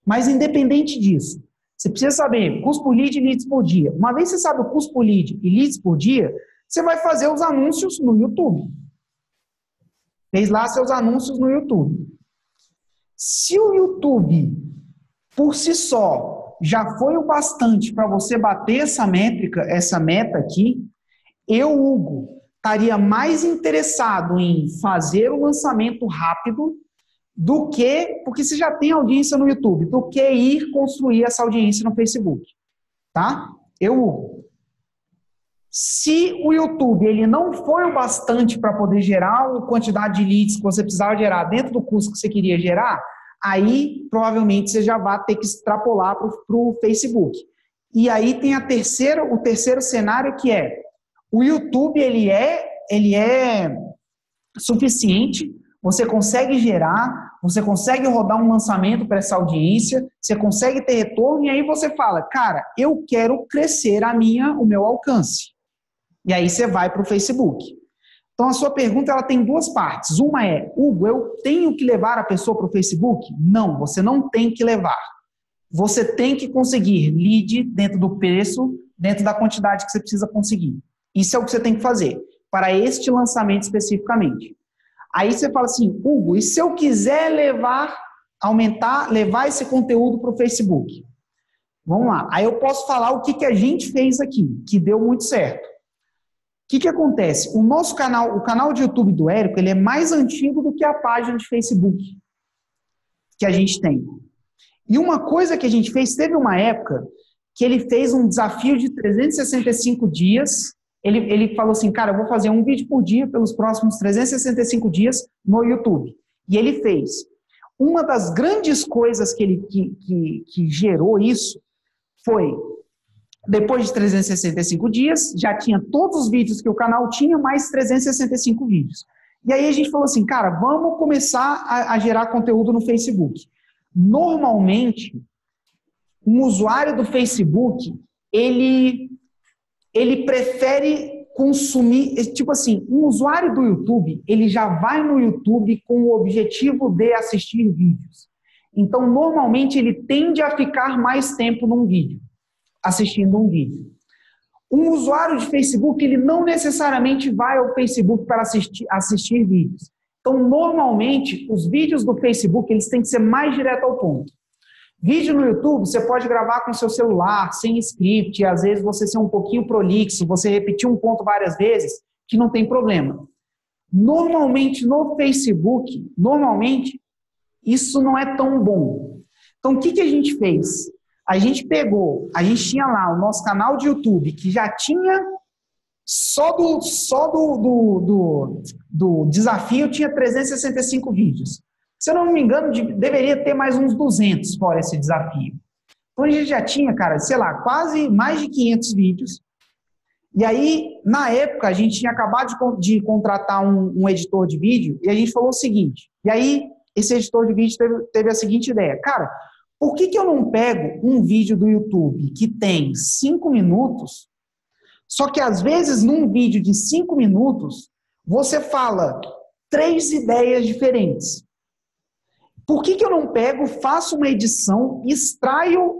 Speaker 1: Mas independente disso, você precisa saber custo por lead e leads por dia. Uma vez você sabe o custo por lead e leads por dia, você vai fazer os anúncios no YouTube. Fez lá seus anúncios no YouTube. Se o YouTube, por si só, já foi o bastante para você bater essa métrica, essa meta aqui, eu, Hugo, estaria mais interessado em fazer o lançamento rápido do que, porque você já tem audiência no YouTube, do que ir construir essa audiência no Facebook. Tá? Eu, se o YouTube ele não foi o bastante para poder gerar a quantidade de leads que você precisava gerar dentro do custo que você queria gerar, aí provavelmente você já vai ter que extrapolar para o Facebook. E aí tem o terceiro cenário, que é o YouTube ele é suficiente, você consegue gerar, você consegue rodar um lançamento para essa audiência, você consegue ter retorno, e aí você fala, cara, eu quero crescer o meu alcance. E aí você vai para o Facebook. Então a sua pergunta ela tem duas partes. Uma é, Hugo, eu tenho que levar a pessoa para o Facebook? Não, você não tem que levar. Você tem que conseguir lead dentro do preço, dentro da quantidade que você precisa conseguir. Isso é o que você tem que fazer para este lançamento especificamente. Aí você fala assim, Hugo, e se eu quiser levar esse conteúdo para o Facebook? Vamos lá. Aí eu posso falar o que a gente fez aqui, que deu muito certo. O que acontece? O nosso canal, o canal de YouTube do Érico, ele é mais antigo do que a página de Facebook que a gente tem. E uma coisa que a gente fez, teve uma época que ele fez um desafio de 365 dias. Ele falou assim, cara, eu vou fazer um vídeo por dia pelos próximos 365 dias no YouTube. E ele fez. Uma das grandes coisas que gerou isso foi, depois de 365 dias, já tinha todos os vídeos que o canal tinha, mais 365 vídeos. E aí a gente falou assim, cara, vamos começar a gerar conteúdo no Facebook. Normalmente, um usuário do Facebook, ele prefere consumir, tipo assim, um usuário do YouTube, ele já vai no YouTube com o objetivo de assistir vídeos. Então, normalmente, ele tende a ficar mais tempo num vídeo, assistindo um vídeo. Um usuário de Facebook, ele não necessariamente vai ao Facebook para assistir vídeos. Então, normalmente, os vídeos do Facebook, eles têm que ser mais direto ao ponto. Vídeo no YouTube, você pode gravar com seu celular, sem script, e às vezes você ser um pouquinho prolixo, você repetir um ponto várias vezes, que não tem problema. Normalmente, no Facebook, isso não é tão bom. Então, o que a gente fez? A gente tinha lá o nosso canal de YouTube, que já tinha, só do desafio, tinha 365 vídeos. Se eu não me engano, deveria ter mais uns 200 fora esse desafio. Então, a gente já tinha, cara, sei lá, quase mais de 500 vídeos. E aí, na época, a gente tinha acabado de contratar um editor de vídeo e a gente falou o seguinte, e aí, esse editor de vídeo teve a seguinte ideia, cara, por que eu não pego um vídeo do YouTube que tem 5 minutos, só que às vezes num vídeo de 5 minutos, você fala 3 ideias diferentes? Por que eu não pego, faço uma edição, extraio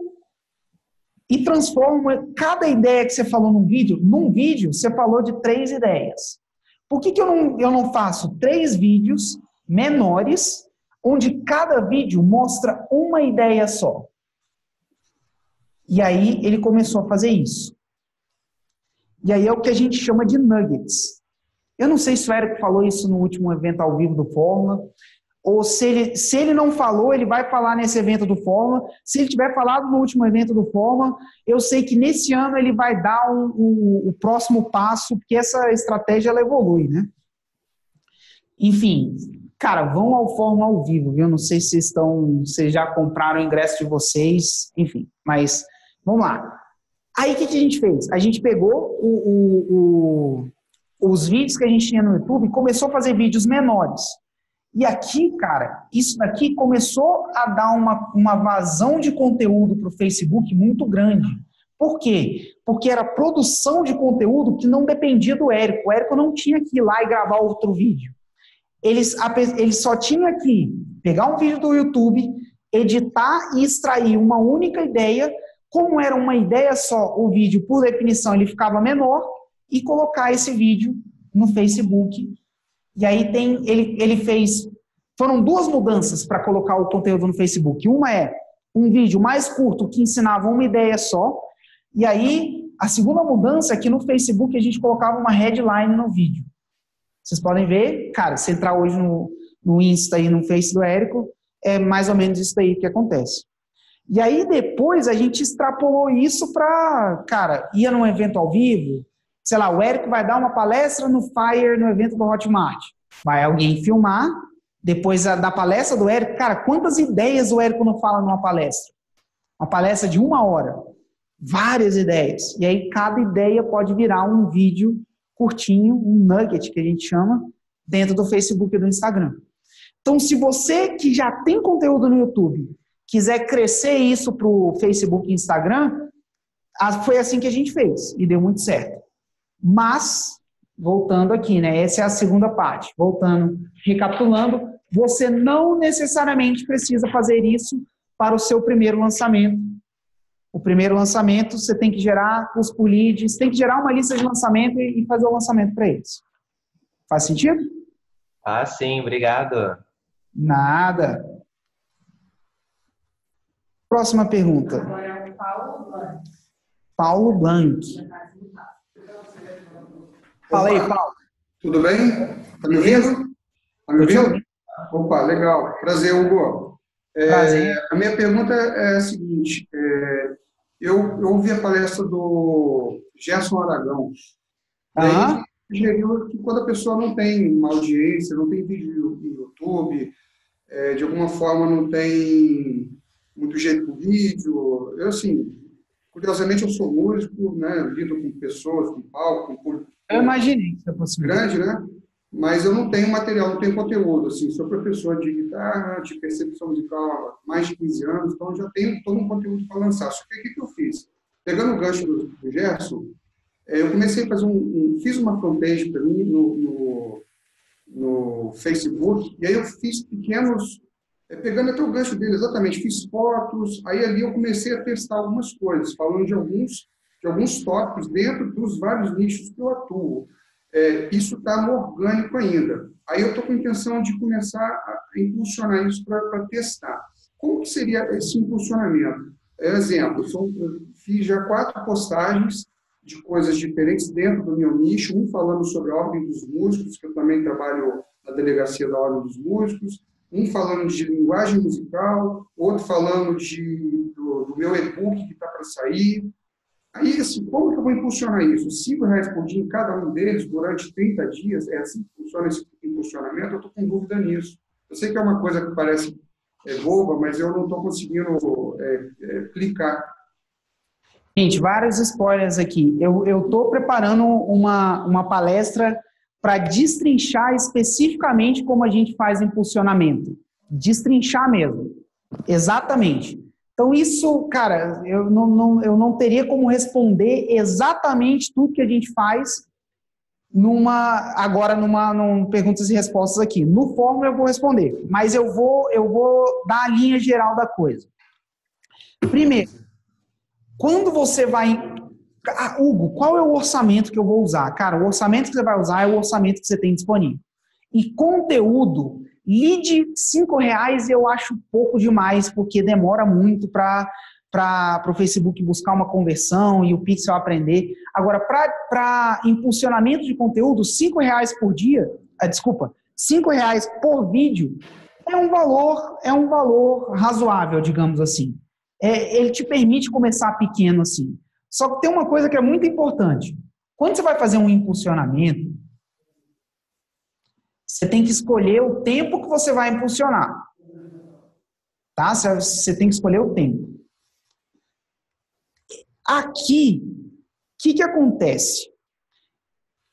Speaker 1: e transformo cada ideia que você falou num vídeo você falou de 3 ideias? Por que eu não faço 3 vídeos menores, onde cada vídeo mostra uma ideia só? E aí ele começou a fazer isso. E aí é o que a gente chama de nuggets. Eu não sei se o Érico falou isso no último evento ao vivo do Fórmula, ou se ele não falou, ele vai falar nesse evento do Fórmula. Se ele tiver falado no último evento do Fórmula, eu sei que nesse ano ele vai dar o próximo passo, porque essa estratégia ela evolui, né? Enfim, cara, vão ao Fórmula ao vivo, viu? Não sei se vocês já compraram o ingresso de vocês, enfim, mas vamos lá. Aí o que a gente fez? A gente pegou os vídeos que a gente tinha no YouTube e começou a fazer vídeos menores. E aqui, cara, isso daqui começou a dar uma vazão de conteúdo para o Facebook muito grande. Por quê? Porque era produção de conteúdo que não dependia do Érico. O Érico não tinha que ir lá e gravar outro vídeo. Ele só tinha que pegar um vídeo do YouTube, editar e extrair uma única ideia. Como era uma ideia só, o vídeo, por definição, ele ficava menor, e colocar esse vídeo no Facebook. E aí ele fez... Foram 2 mudanças para colocar o conteúdo no Facebook. Uma é um vídeo mais curto que ensinava uma ideia só. E aí, a segunda mudança é que no Facebook a gente colocava uma headline no vídeo. Vocês podem ver, cara, se entrar hoje no Insta e no Face do Érico, é mais ou menos isso aí que acontece. E aí depois a gente extrapolou isso para, cara, ia num evento ao vivo, sei lá, o Érico vai dar uma palestra no Fire, no evento do Hotmart. Vai alguém filmar, depois da palestra do Érico, cara, quantas ideias o Érico não fala numa palestra? Uma palestra de 1 hora. Várias ideias. E aí cada ideia pode virar um vídeo curtinho, um nugget que a gente chama, dentro do Facebook e do Instagram. Então, se você que já tem conteúdo no YouTube, quiser crescer isso para o Facebook e Instagram, foi assim que a gente fez e deu muito certo. Mas, voltando aqui, né? Essa é a segunda parte. Voltando, recapitulando, você não necessariamente precisa fazer isso para o seu primeiro lançamento. O primeiro lançamento, você tem que gerar os leads, tem que gerar uma lista de lançamento e fazer o lançamento para eles. Faz sentido?
Speaker 7: Ah, sim, obrigado.
Speaker 1: Nada. Próxima pergunta.
Speaker 2: Agora é o Paulo Blanc.
Speaker 1: Paulo Blanc. Fala aí, Paulo.
Speaker 8: Tudo bem? Tá me ouvindo? Tá me ouvindo? Opa, legal. Prazer, Hugo.
Speaker 1: Prazer.
Speaker 8: A minha pergunta é a seguinte. Eu ouvi a palestra do Gerson Aragão. Ele sugeriu que quando a pessoa não tem uma audiência, não tem vídeo no YouTube, de alguma forma não tem muito jeito com vídeo. Eu, assim, curiosamente, eu sou músico, né? Lido com pessoas, com palco, com público.
Speaker 1: Eu imaginei que isso é possível.
Speaker 8: Grande, né? mas eu não tenho material, não tenho conteúdo. Assim, sou professor de guitarra, de percepção musical há mais de 15 anos, então já tenho todo um conteúdo para lançar. Só que o que eu fiz? Pegando o gancho do Gerson, eu comecei a fazer fiz uma fanpage para mim no Facebook, e aí eu fiz pequenos, pegando até o gancho dele, exatamente, fiz fotos, aí ali eu comecei a testar algumas coisas, falando de alguns tópicos dentro dos vários nichos que eu atuo. Isso está no orgânico ainda. Aí eu estou com a intenção de começar a impulsionar isso para testar. Como que seria esse impulsionamento? Exemplo, eu fiz já 4 postagens de coisas diferentes dentro do meu nicho, um falando sobre a Ordem dos Músicos, que eu também trabalho na delegacia da Ordem dos Músicos, um falando de linguagem musical, outro falando do meu e-book que está para sair. Aí, assim, como que eu vou impulsionar isso? R$5 por dia em cada um deles durante 30 dias? É assim que funciona esse impulsionamento? Eu estou com dúvida nisso. Eu sei que é uma coisa que parece boba, mas eu não estou conseguindo clicar.
Speaker 1: Gente, vários spoilers aqui. Eu estou preparando uma palestra para destrinchar especificamente como a gente faz impulsionamento. Destrinchar mesmo. Exatamente. Então, isso, cara, eu não teria como responder exatamente tudo que a gente faz numa perguntas e respostas aqui. No fórum eu vou responder, mas eu vou dar a linha geral da coisa. Primeiro, quando você vai... Hugo, qual é o orçamento que eu vou usar? Cara, o orçamento que você vai usar é o orçamento que você tem disponível. E conteúdo, lead R$5 eu acho pouco demais, porque demora muito para o Facebook buscar uma conversão e o Pixel aprender. Agora, para impulsionamento de conteúdo, R$5 por dia, R$5 por vídeo, é um valor razoável, digamos assim. Ele te permite começar pequeno assim. Só que tem uma coisa que é muito importante. Quando você vai fazer um impulsionamento, você tem que escolher o tempo que você vai impulsionar. Tá? Você tem que escolher o tempo. Aqui, o que acontece?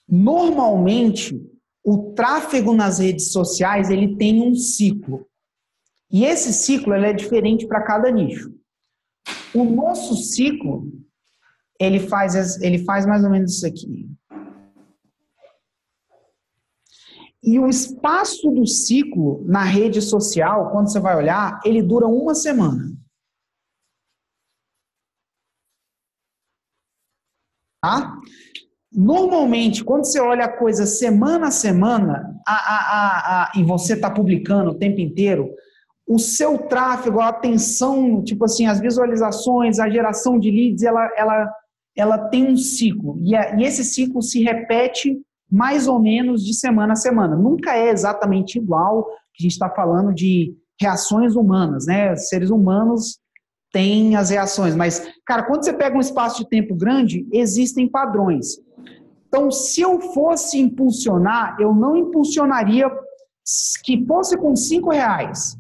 Speaker 1: Normalmente, o tráfego nas redes sociais ele tem um ciclo. E esse ciclo ele é diferente para cada nicho. O nosso ciclo, ele faz mais ou menos isso aqui. E o espaço do ciclo na rede social, quando você vai olhar, ele dura 1 semana. Tá? Normalmente, quando você olha a coisa semana a semana, e você está publicando o tempo inteiro, o seu tráfego, a atenção, tipo assim, as visualizações, a geração de leads, ela tem um ciclo. E esse ciclo se repete mais ou menos de semana a semana. Nunca é exatamente igual, a gente está falando de reações humanas, né? Os seres humanos têm as reações, mas, cara, quando você pega um espaço de tempo grande, existem padrões. Então, se eu fosse impulsionar, eu não impulsionaria que fosse com R$5.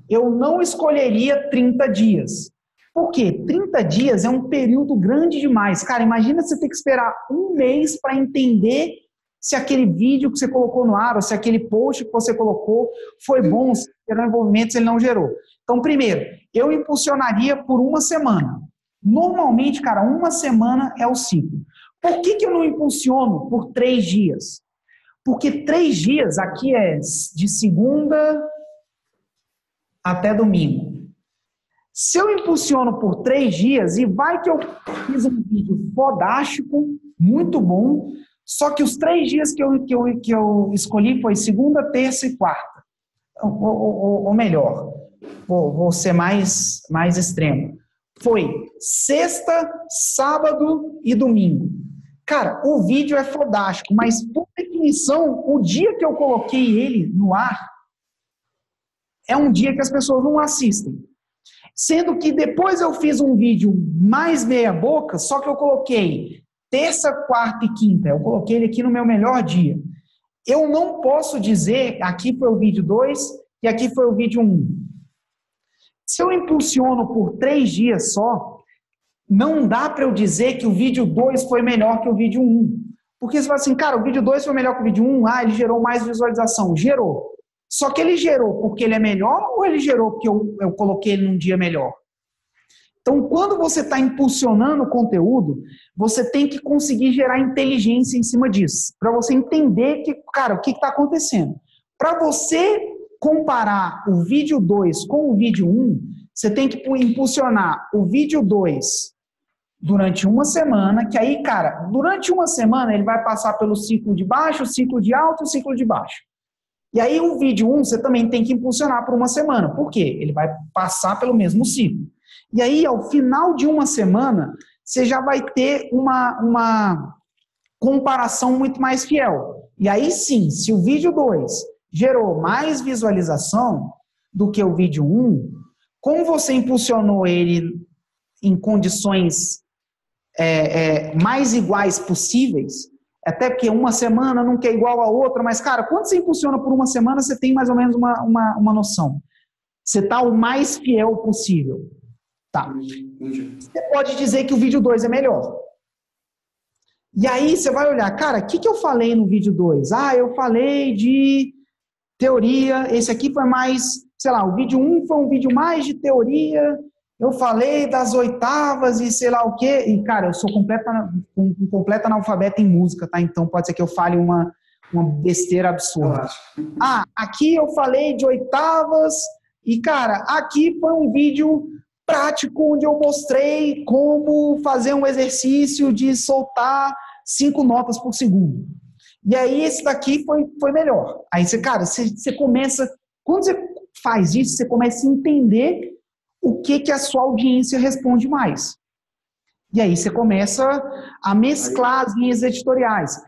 Speaker 1: Eu não escolheria 30 dias. Por quê? 30 dias é um período grande demais. Cara, imagina você ter que esperar 1 mês para entender se aquele vídeo que você colocou no ar, ou se aquele post que você colocou foi bom, se gerou envolvimento, se ele não gerou. Então, primeiro, eu impulsionaria por 1 semana. Normalmente, cara, 1 semana é o ciclo. Por que eu não impulsiono por 3 dias? Porque 3 dias aqui é de segunda até domingo. Se eu impulsiono por 3 dias, e vai que eu fiz um vídeo fodástico, muito bom, só que os 3 dias que eu escolhi foi segunda, terça e quarta. Ou melhor, vou ser mais extremo. Foi sexta, sábado e domingo. Cara, o vídeo é fodástico, mas por definição, o dia que eu coloquei ele no ar é um dia que as pessoas não assistem. Sendo que depois eu fiz um vídeo mais meia boca, só que eu coloquei terça, quarta e quinta. Eu coloquei ele aqui no meu melhor dia. Eu não posso dizer, aqui foi o vídeo 2 e aqui foi o vídeo 1. Se eu impulsiono por 3 dias só, não dá para eu dizer que o vídeo 2 foi melhor que o vídeo 1. Porque você fala assim, cara, o vídeo 2 foi melhor que o vídeo 1, ele gerou mais visualização. Gerou. Só que ele gerou porque ele é melhor ou ele gerou porque eu coloquei ele num dia melhor? Então, quando você está impulsionando o conteúdo, você tem que conseguir gerar inteligência em cima disso, para você entender que, cara, o que está acontecendo. Para você comparar o vídeo 2 com o vídeo 1, você tem que impulsionar o vídeo 2 durante uma semana, que aí, cara, durante uma semana ele vai passar pelo ciclo de baixo, ciclo de alto e ciclo de baixo. E aí o vídeo 1 você também tem que impulsionar por uma semana. Por quê? Ele vai passar pelo mesmo ciclo. E aí, ao final de uma semana, você já vai ter uma comparação muito mais fiel. E aí sim, se o vídeo 2 gerou mais visualização do que o vídeo 1, como você impulsionou ele em condições mais iguais possíveis, até porque uma semana não quer igual a outra, mas, cara, quando você impulsiona por uma semana, você tem mais ou menos uma noção. Você está o mais fiel possível. Tá. Você pode dizer que o vídeo 2 é melhor. E aí você vai olhar, cara, o que eu falei no vídeo 2? Eu falei de teoria, esse aqui foi mais, sei lá, o vídeo 1 foi um vídeo mais de teoria, eu falei das oitavas e sei lá o quê, e cara, eu sou um completo analfabeto em música, tá? Então pode ser que eu fale uma besteira absurda. Aqui eu falei de oitavas, e cara, aqui foi um vídeo prático onde eu mostrei como fazer um exercício de soltar 5 notas por segundo. E aí esse daqui foi melhor. Aí você, cara, você começa... Quando você faz isso, você começa a entender o que a sua audiência responde mais. E aí você começa a mesclar as linhas editoriais.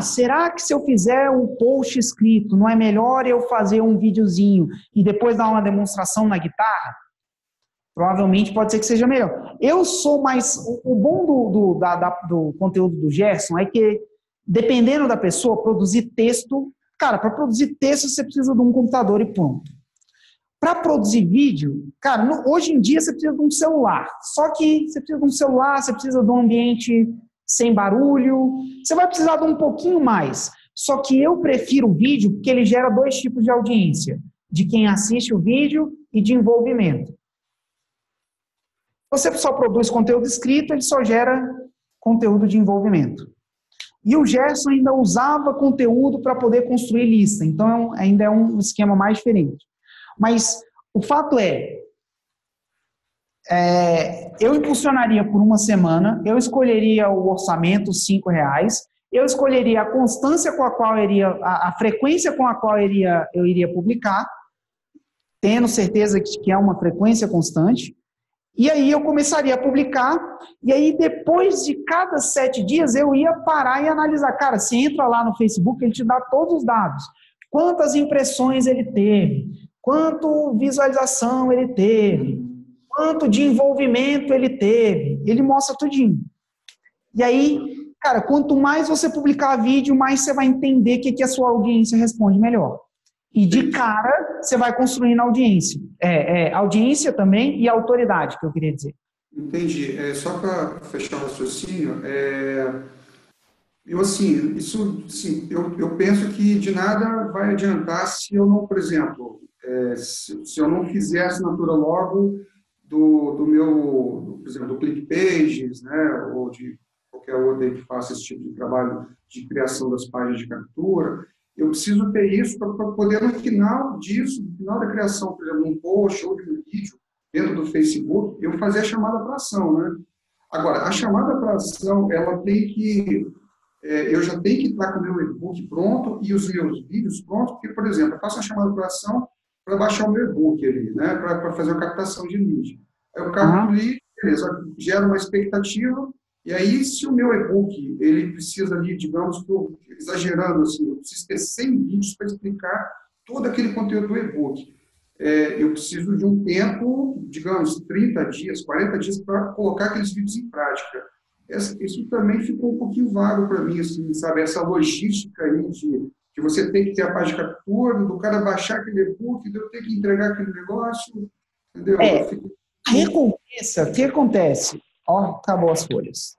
Speaker 1: Será que se eu fizer um post escrito, não é melhor eu fazer um videozinho e depois dar uma demonstração na guitarra? Provavelmente pode ser que seja melhor. Eu sou mais... O bom do conteúdo do Gerson é que, dependendo da pessoa, produzir texto... Cara, para produzir texto você precisa de um computador e pronto. Para produzir vídeo, cara, hoje em dia você precisa de um celular. Só que você precisa de um celular, você precisa de um ambiente sem barulho. Você vai precisar de um pouquinho mais. Só que eu prefiro o vídeo porque ele gera 2 tipos de audiência. De quem assiste o vídeo e de envolvimento. Você só produz conteúdo escrito, ele só gera conteúdo de envolvimento. E o Gerson ainda usava conteúdo para poder construir lista. Então, ainda é um esquema mais diferente. Mas o fato eu impulsionaria por uma semana, eu escolheria o orçamento, R$5, eu escolheria a constância com a qual a frequência com a qual eu iria publicar, tendo certeza que é uma frequência constante. E aí eu começaria a publicar, e aí depois de cada 7 dias eu ia parar e analisar. Cara, você entra lá no Facebook, ele te dá todos os dados. Quantas impressões ele teve, quanto visualização ele teve, quanto de envolvimento ele teve. Ele mostra tudinho. E aí, cara, quanto mais você publicar vídeo, mais você vai entender o que a sua audiência responde melhor. E de cara, você vai construindo audiência. Audiência também e autoridade, que eu queria dizer.
Speaker 8: Entendi. Só para fechar o raciocínio, eu penso que de nada vai adiantar se eu não, por exemplo, se eu não fizer a assinatura logo do meu, por exemplo, do ClickPages, né, ou de qualquer outro aí que faça esse tipo de trabalho de criação das páginas de captura. Eu preciso ter isso para poder, no final disso, no final da criação, por exemplo, de um post ou de um vídeo dentro do Facebook, eu fazer a chamada para ação, né? Agora, a chamada para ação, ela tem que... eu já tenho que estar com o meu e-book pronto e os meus vídeos prontos, porque, por exemplo, eu faço a chamada para ação para baixar o meu e-book ali, né? Para fazer a captação de lead. Aí eu capto o lead, beleza, gera uma expectativa. E aí, se o meu e-book, ele precisa ali, digamos, exagerando assim, eu preciso ter 100 vídeos para explicar todo aquele conteúdo do e-book. Eu preciso de um tempo, digamos, 30 dias, 40 dias para colocar aqueles vídeos em prática. Isso também ficou um pouquinho vago para mim, assim, sabe? Essa logística aí de você ter que ter a página de captura, do cara baixar aquele e-book, de eu ter que entregar aquele negócio, entendeu?
Speaker 1: Recompensa, o que acontece? Acabou as folhas.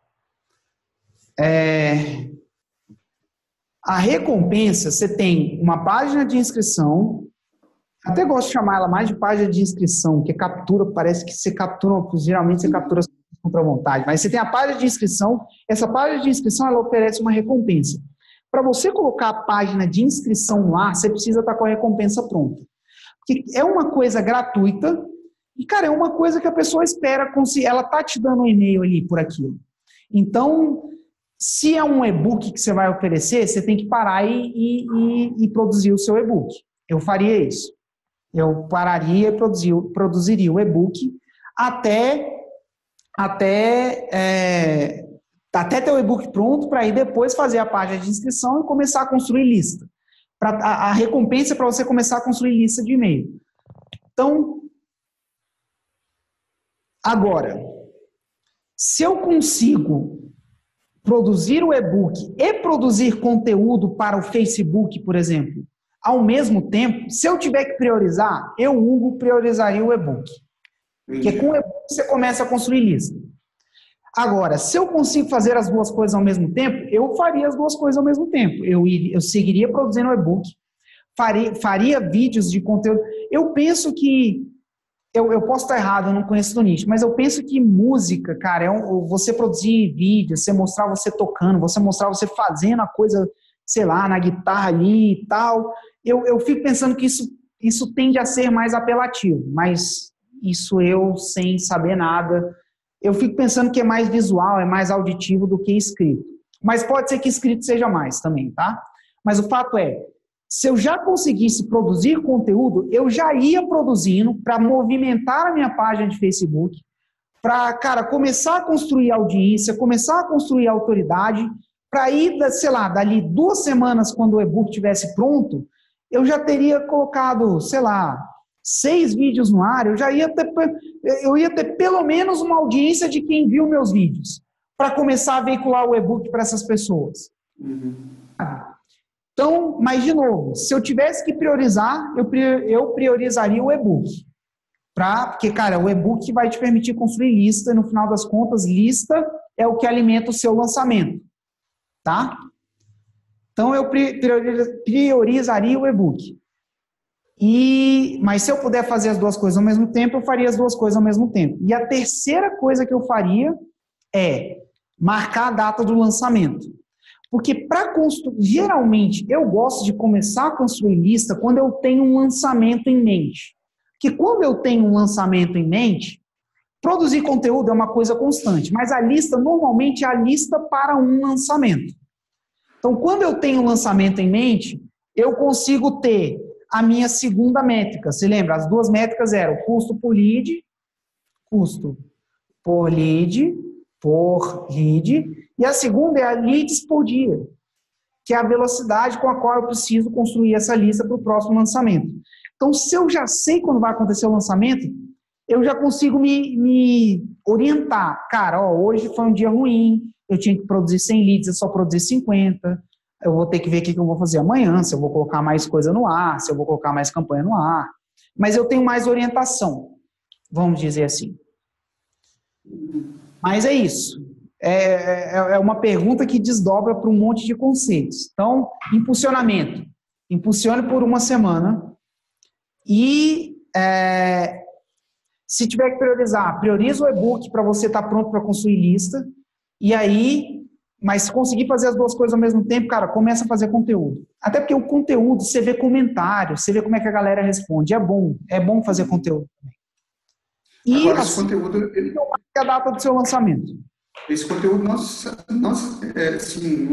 Speaker 1: A recompensa, você tem uma página de inscrição, até gosto de chamar ela mais de página de inscrição, que captura, parece que você captura, geralmente você captura contra a vontade, mas você tem a página de inscrição, essa página de inscrição, ela oferece uma recompensa. Para você colocar a página de inscrição lá, você precisa estar com a recompensa pronta. Porque é uma coisa gratuita, e, cara, é uma coisa que a pessoa espera, ela tá te dando um e-mail ali por aquilo. Então, se é um e-book que você vai oferecer, você tem que parar e produzir o seu e-book. Eu faria isso. Eu pararia e produziria o e-book até ter o e-book pronto para aí depois fazer a página de inscrição e começar a construir lista. A recompensa é para você começar a construir lista de e-mail. Então, agora, se eu consigo produzir o e-book e produzir conteúdo para o Facebook, por exemplo, ao mesmo tempo, se eu tiver que priorizar, eu, Hugo, priorizaria o e-book. Porque com o e-book você começa a construir lista. Agora, se eu consigo fazer as duas coisas ao mesmo tempo, eu faria as duas coisas ao mesmo tempo. Eu seguiria produzindo o e-book, faria vídeos de conteúdo. Eu penso que, eu posso estar errado, eu não conheço do nicho, mas eu penso que música, cara, você produzir vídeos, você mostrar você tocando, você mostrar você fazendo a coisa, sei lá, na guitarra ali e tal. Eu fico pensando que isso tende a ser mais apelativo, mas isso eu sem saber nada. Eu fico pensando que é mais visual, é mais auditivo do que escrito. Mas pode ser que escrito seja mais também, tá? Mas o fato é, se eu já conseguisse produzir conteúdo, eu já ia produzindo para movimentar a minha página de Facebook, para, cara, começar a construir audiência, começar a construir autoridade, para ir, sei lá, dali 2 semanas, quando o e-book estivesse pronto, eu já teria colocado, sei lá, 6 vídeos no ar, eu ia ter pelo menos uma audiência de quem viu meus vídeos, para começar a veicular o e-book para essas pessoas. Então, mas de novo, se eu tivesse que priorizar, eu priorizaria o e-book. Porque, cara, o e-book vai te permitir construir lista, e no final das contas, lista é o que alimenta o seu lançamento. Tá? Então, eu priorizaria o e-book. Mas se eu puder fazer as duas coisas ao mesmo tempo, eu faria as duas coisas ao mesmo tempo. E a terceira coisa que eu faria é marcar a data do lançamento. Porque geralmente eu gosto de começar a construir lista quando eu tenho um lançamento em mente. Porque quando eu tenho um lançamento em mente, produzir conteúdo é uma coisa constante, mas a lista normalmente é a lista para um lançamento. Então, quando eu tenho um lançamento em mente, eu consigo ter a minha segunda métrica. Se lembra? As duas métricas eram custo por lead, e a segunda é a leads por dia, que é a velocidade com a qual eu preciso construir essa lista para o próximo lançamento. Então, se eu já sei quando vai acontecer o lançamento, eu já consigo me orientar. Cara, hoje foi um dia ruim, eu tinha que produzir 100 leads, eu só produzi 50, eu vou ter que ver o que eu vou fazer amanhã, se eu vou colocar mais coisa no ar, se eu vou colocar mais campanha no ar. Mas eu tenho mais orientação, vamos dizer assim. Mas é isso. É uma pergunta que desdobra para um monte de conceitos. Então, impulsionamento. Impulsione por 1 semana. E se tiver que priorizar, prioriza o e-book para você estar pronto para construir lista. E aí, mas se conseguir fazer as duas coisas ao mesmo tempo, cara, começa a fazer conteúdo. Até porque o conteúdo, você vê comentário, você vê como é que a galera responde. É bom fazer conteúdo também. E
Speaker 8: agora,
Speaker 1: assim,
Speaker 8: esse conteúdo,
Speaker 1: a data do seu lançamento.
Speaker 8: Esse conteúdo não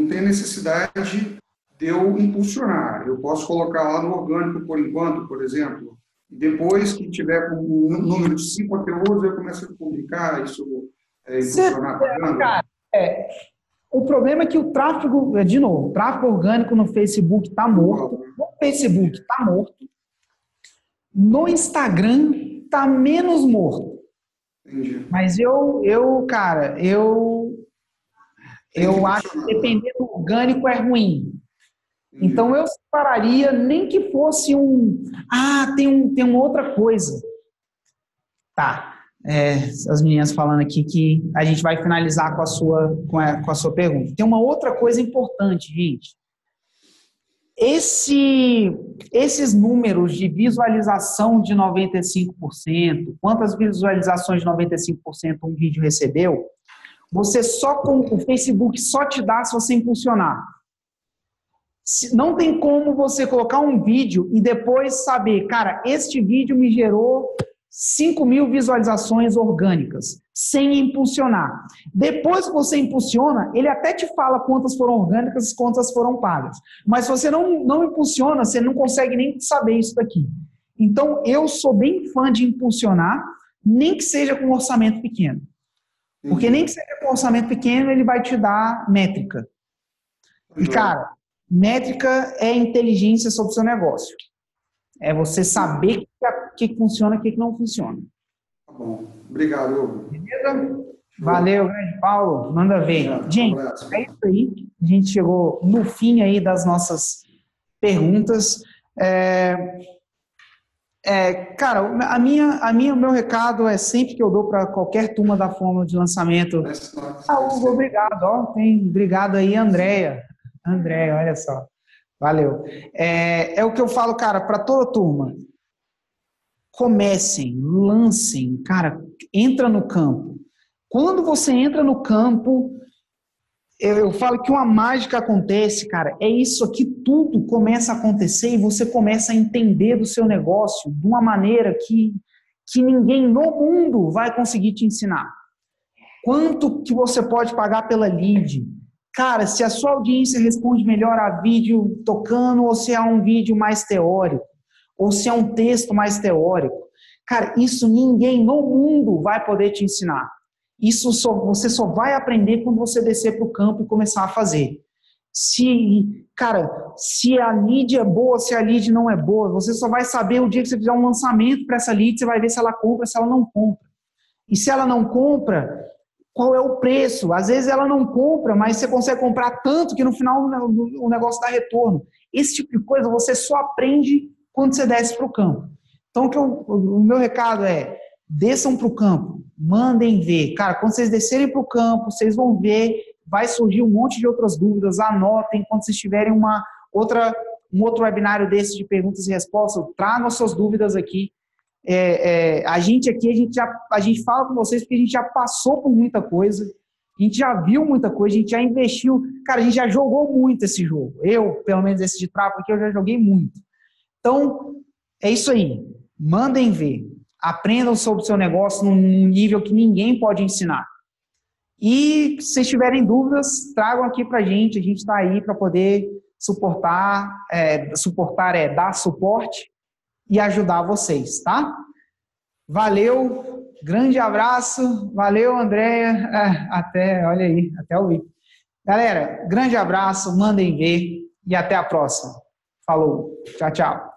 Speaker 8: tem necessidade de eu impulsionar. Eu posso colocar lá no orgânico por enquanto, por exemplo. Depois que tiver um número de 5 conteúdos, eu começo a publicar isso, impulsionar.
Speaker 1: Cara, o problema é que o tráfego, de novo, o tráfego orgânico no Facebook está morto. No Facebook está morto. No Instagram está menos morto.
Speaker 8: Entendi.
Speaker 1: Mas eu acho que depender do orgânico é ruim.
Speaker 8: Entendi.
Speaker 1: Então eu separaria, nem que fosse tem uma outra coisa. Tá. As meninas falando aqui que a gente vai finalizar com a sua pergunta. Tem uma outra coisa importante, gente. esses números de visualização de 95%, quantas visualizações de 95% um vídeo recebeu, você só com o Facebook só te dá se você impulsionar. Não tem como você colocar um vídeo e depois saber, cara, este vídeo me gerou 5.000 visualizações orgânicas, sem impulsionar. Depois que você impulsiona, ele até te fala quantas foram orgânicas e quantas foram pagas. Mas se você não impulsiona, você não consegue nem saber isso daqui. Então, eu sou bem fã de impulsionar, nem que seja com um orçamento pequeno. Porque nem que seja com um orçamento pequeno, ele vai te dar métrica. E, cara, métrica é inteligência sobre o seu negócio. É você saber o que funciona e o que não funciona.
Speaker 8: Tá bom. Obrigado, Hugo.
Speaker 1: Beleza? Valeu, grande Paulo. Manda ver. Gente,
Speaker 8: Um abraço.
Speaker 1: é isso aí. A gente chegou no fim aí das nossas perguntas. Cara, o meu recado é sempre que eu dou para qualquer turma da fórmula de lançamento. Hugo, obrigado. Obrigado aí, Andréia. Andréia, olha só. Valeu. É o que eu falo, cara, para toda turma. Comecem, lancem, cara, entra no campo. Quando você entra no campo, eu falo que uma mágica acontece, cara, é isso aqui, tudo começa a acontecer e você começa a entender do seu negócio de uma maneira que ninguém no mundo vai conseguir te ensinar. Quanto que você pode pagar pela lead? Cara, se a sua audiência responde melhor a vídeo tocando ou se é um vídeo mais teórico, ou se é um texto mais teórico. Cara, isso ninguém no mundo vai poder te ensinar. Você só vai aprender quando você descer para o campo e começar a fazer. Se a lead é boa, se a lead não é boa, você só vai saber o dia que você fizer um lançamento para essa lead, você vai ver se ela compra, se ela não compra. E se ela não compra, qual é o preço? Às vezes ela não compra, mas você consegue comprar tanto que no final o negócio dá retorno. Esse tipo de coisa você só aprende quando você desce para o campo. Então, o meu recado é, desçam para o campo, mandem ver. Cara, quando vocês descerem para o campo, vocês vão ver, vai surgir um monte de outras dúvidas, anotem, quando vocês tiverem um outro webinário desse de perguntas e respostas, tragam suas dúvidas aqui. A gente fala com vocês porque a gente já passou por muita coisa, a gente já viu muita coisa, a gente já investiu, cara, a gente já jogou muito esse jogo. Eu, pelo menos esse de trapo aqui, eu já joguei muito. Então, é isso aí. Mandem ver. Aprendam sobre o seu negócio num nível que ninguém pode ensinar. E se vocês tiverem dúvidas, tragam aqui pra gente. A gente está aí para poder dar suporte e ajudar vocês, tá? Valeu, grande abraço. Valeu, Andréia. Olha aí, até o vídeo. Galera, grande abraço, mandem ver e até a próxima. Falou, tchau, tchau.